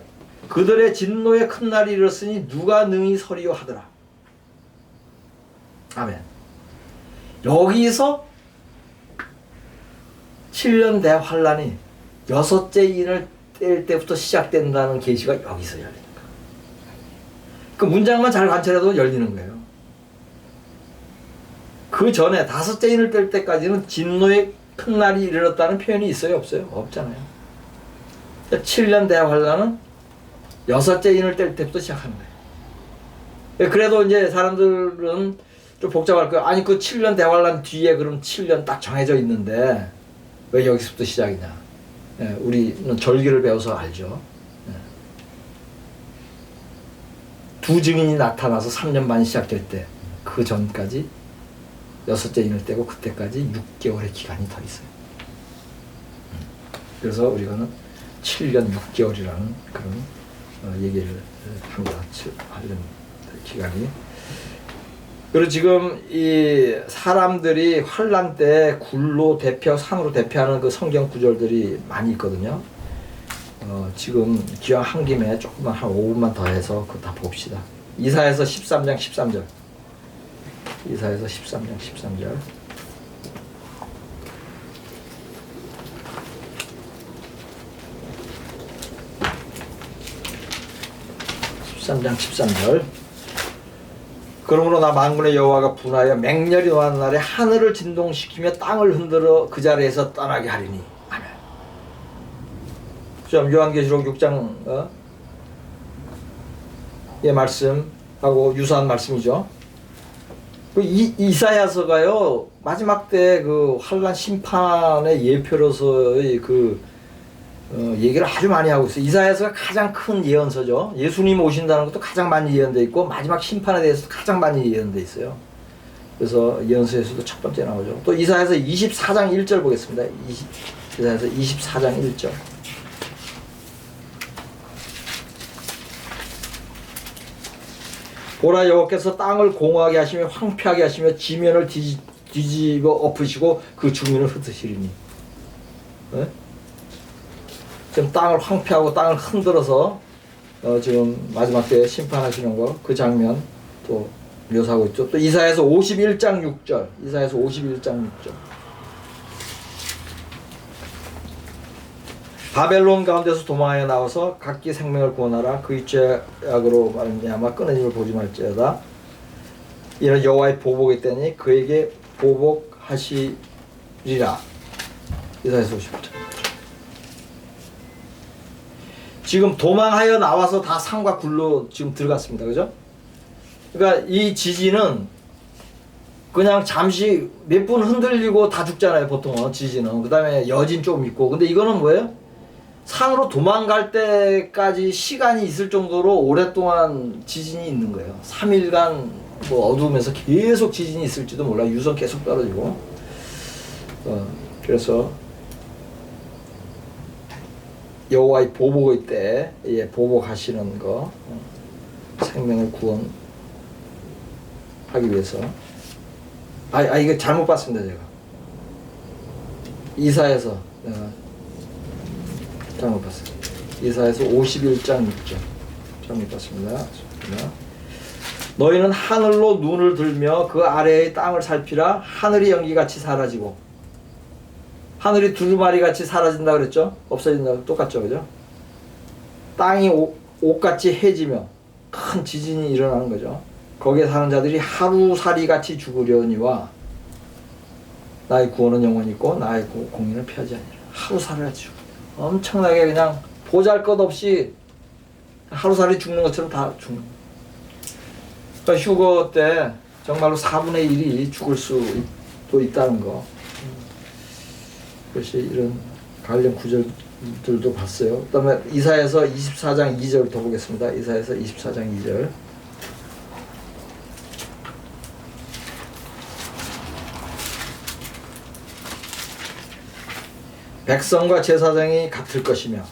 A: 그들의 진노의 큰 날이 이르렀으니 누가 능히 서리요 하더라. 아멘. 여기서 7년 대환란이 6째 인을 뗄 때부터 시작된다는 계시가 여기서 열리는 거예요. 그 문장만 잘 관찰해도 열리는 거예요. 그 전에 5째 인을 뗄 때까지는 진노의 큰 날이 이르렀다는 표현이 있어요? 없어요? 없잖아요. 7년 대환란은 6째 인을 뗄 때부터 시작하는 거예요. 그래도 이제 사람들은 좀 복잡할 거예요. 아니 그 7년 대환란 뒤에 그럼 7년 딱 정해져 있는데 왜 여기서부터 시작이냐? 예, 우리는 절기를 배워서 알죠. 예. 두 증인이 나타나서 3년 반이 시작될 때 그 전까지 여섯째 인을 떼고 그때까지 6개월의 기간이 더 있어요. 그래서 우리가는 7년 6개월이라는 그런 얘기를 합니다. 하려는 기간이. 그리고 지금 이 사람들이 환란 때 굴로 대표, 산으로 대표하는 그 성경 구절들이 많이 있거든요. 지금 기왕 한 김에 조금만 한 5분만 더 해서 그거 다 봅시다. 이사야서 13장 13절. 이사야서 13장 13절. 13장 13절. 그러므로 나 만군의 여호와가 분하여 맹렬히 노하는 날에 하늘을 진동시키며 땅을 흔들어 그 자리에서 떠나게 하리니. 아멘. 좀 요한계시록 6장 의 말씀하고 유사한 말씀이죠. 그 이사야서가요 마지막 때 그 환란 심판의 예표로서의 그 얘기를 아주 많이 하고 있어요. 이사야서가 가장 큰 예언서죠. 예수님 오신다는 것도 가장 많이 예언돼 있고 마지막 심판에 대해서도 가장 많이 예언돼 있어요. 그래서 예언서에서도 첫 번째 나오죠. 또 이사야서 24장 1절 보겠습니다. 이사야서 24장 1절. 보라 여호와께서 땅을 공허하게 하시며 황폐하게 하시며 지면을 뒤집어 엎으시고 그 주민을 흩으시리니. 네? 지금 땅을 황폐하고 땅을 흔들어서 지금 마지막 때에 심판하시는 거 그 장면 또 묘사하고 있죠. 또 이사야서 51장 6절. 이사야서 51장 6절. 바벨론 가운데서 도망하여 나와서 각기 생명을 구원하라. 그의 죄악으로 말미암아 끊어짐을 보지 말지어다. 이는 여호와의 보복이 있다니 그에게 보복하시리라. 이사야서 51장. 지금 도망하여 나와서 다 산과 굴로 지금 들어갔습니다. 그죠? 그러니까 이 지진은 그냥 잠시 몇 분 흔들리고 다 죽잖아요. 보통은 지진은. 그 다음에 여진 좀 있고. 근데 이거는 뭐예요? 산으로 도망갈 때까지 시간이 있을 정도로 오랫동안 지진이 있는 거예요. 3일간 뭐 어두우면서 계속 지진이 있을지도 몰라. 유선 계속 떨어지고. 그래서 여호와의 보복의 때 보복하시는 거 생명을 구원하기 위해서. 이거 잘못 봤습니다. 제가 이사야서 내가 잘못 봤어요. 이사야서 51장 6절 잘못 봤습니다. 너희는 하늘로 눈을 들며 그 아래의 땅을 살피라. 하늘이 연기같이 사라지고 하늘이 두루마리같이 사라진다 그랬죠? 없어진다. 똑같죠, 그죠? 땅이 옷같이 해지며 큰 지진이 일어나는 거죠. 거기에 사는 자들이 하루살이같이 죽으려니와 나의 구원은 영원히 있고 나의 공의는 피하지 아니라. 하루살이같이 죽어. 엄청나게 그냥 보잘것없이 하루살이 죽는 것처럼 다 죽는 거예요. 그러니까 휴거 때 정말로 4분의 1이 죽을 수도 있다는 거. 그것이 이런 관련 구절들도 봤어요. 그 다음에 이사야서 24장 2절부터 보겠습니다. 이사야서 24장 2절. 백성과 제사장이 같을 것이며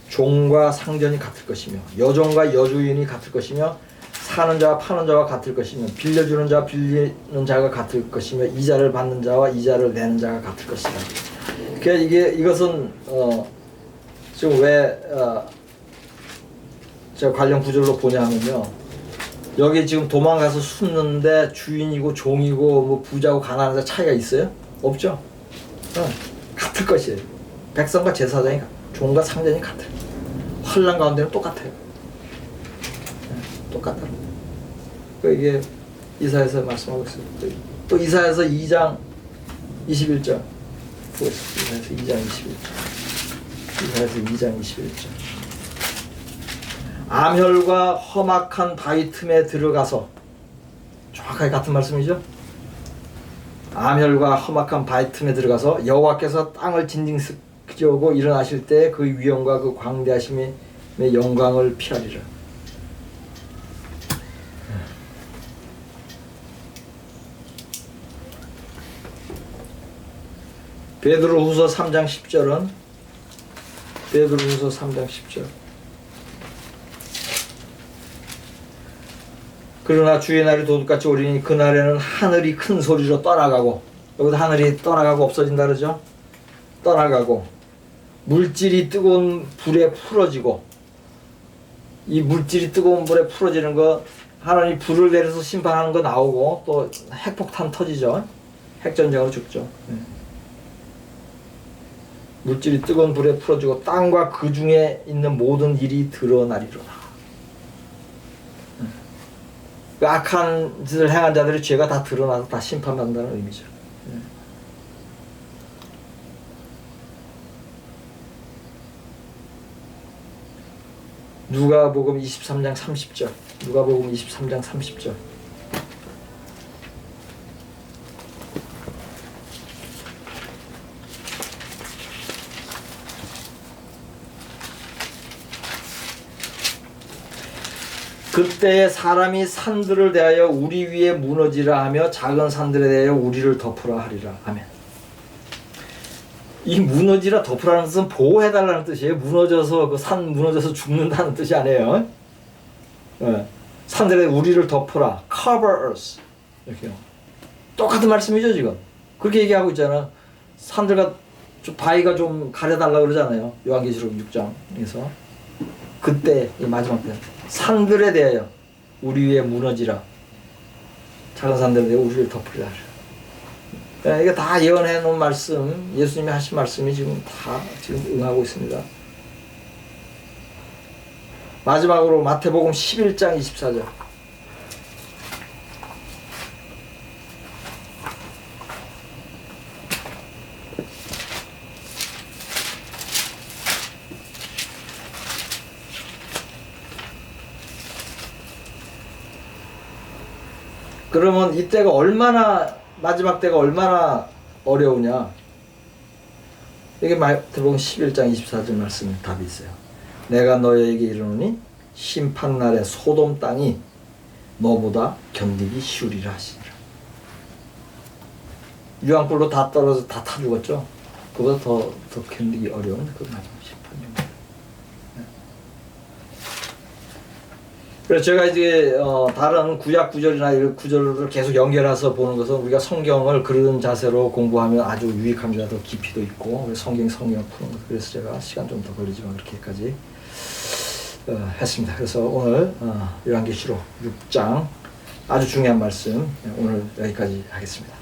A: 종과 상전이 같을 것이며 여종과 여주인이 같을 것이며 사는 자와 파는 자와 같을 것이며 빌려주는 자와 빌리는 자가 같을 것이며 이자를 받는 자와 이자를 내는 자가 같을 것이다. 그러니까 이것은 지금 왜 제가 관련 구절로 보냐면요. 여기 지금 도망가서 숨는데 주인이고 종이고 뭐 부자고 가난한 자 차이가 있어요? 없죠? 같을 것이에요. 백성과 제사장이 종과 상전이 같아요. 환난 가운데는 똑같아요. 똑같다. 이게 이사야서 말씀하고 있어요. 또 이사야서 2장 21절 보겠습니다. 이사야서 2장 21절. 이사야서 2장 21절. 암혈과 험악한 바위 틈에 들어가서 정확하게 같은 말씀이죠. 암혈과 험악한 바위 틈에 들어가서 여호와께서 땅을 진징시키려고 일어나실 때 그 위엄과 그 광대하심의 영광을 피하리라. 베드로후서 3장 10절은 베드로후서 3장 10절. 그러나 주의 날이 도둑같이 오리니 그날에는 하늘이 큰 소리로 떠나가고, 여기도 하늘이 떠나가고 없어진다 그러죠. 떠나가고 물질이 뜨거운 불에 풀어지고, 이 물질이 뜨거운 불에 풀어지는 거 하나님 불을 내려서 심판하는 거 나오고, 또 핵폭탄 터지죠. 핵전쟁으로 죽죠. 물질이 뜨거운 불에 풀어지고 땅과 그 중에 있는 모든 일이 드러나리로다. 그 악한 짓을 행한 자들의 죄가 다 드러나서 다 심판받는다는 의미죠. 누가복음 23장 30절. 누가복음 23장 30절. 그때에 사람이 산들을 대하여 우리 위에 무너지라 하며 작은 산들에 대하여 우리를 덮으라 하리라. 아멘. 이 무너지라 덮으라는 뜻은 보호해달라는 뜻이에요. 무너져서 그 산 무너져서 죽는다는 뜻이 아니에요. 산들에 우리를 덮으라. Cover us. 이렇게요. 똑같은 말씀이죠 지금. 그렇게 얘기하고 있잖아. 산들과 바위가 좀 가려달라 그러잖아요. 요한계시록 6장에서. 그때 이 마지막 때 산들에 대하여 우리 위에 무너지라. 작은 산들에 대하여 우리를 덮으리라. 이게 다 예언해 놓은 말씀, 예수님이 하신 말씀이 지금 다 지금 응하고 있습니다. 마지막으로 마태복음 11장 24절. 그러면 이때가 얼마나, 마지막 때가 얼마나 어려우냐. 이게 마태복음 11장 24절 말씀에 답이 있어요. 내가 너희에게 이르노니 심판날에 소돔 땅이 너보다 견디기 쉬우리라 하시니라. 유황불로 다 떨어져 다 타 죽었죠. 그보다 더 견디기 어려운 그 마지막 심판입니다. 그래서 제가 이제 다른 구약 구절이나 이런 구절을 계속 연결해서 보는 것은 우리가 성경을 그런 자세로 공부하면 아주 유익합니다. 더 깊이도 있고 성경을 푸는 것. 그래서 제가 시간 좀 더 걸리지만 그렇게까지 했습니다. 그래서 오늘 요한계시록 6장 아주 중요한 말씀 오늘 여기까지 하겠습니다.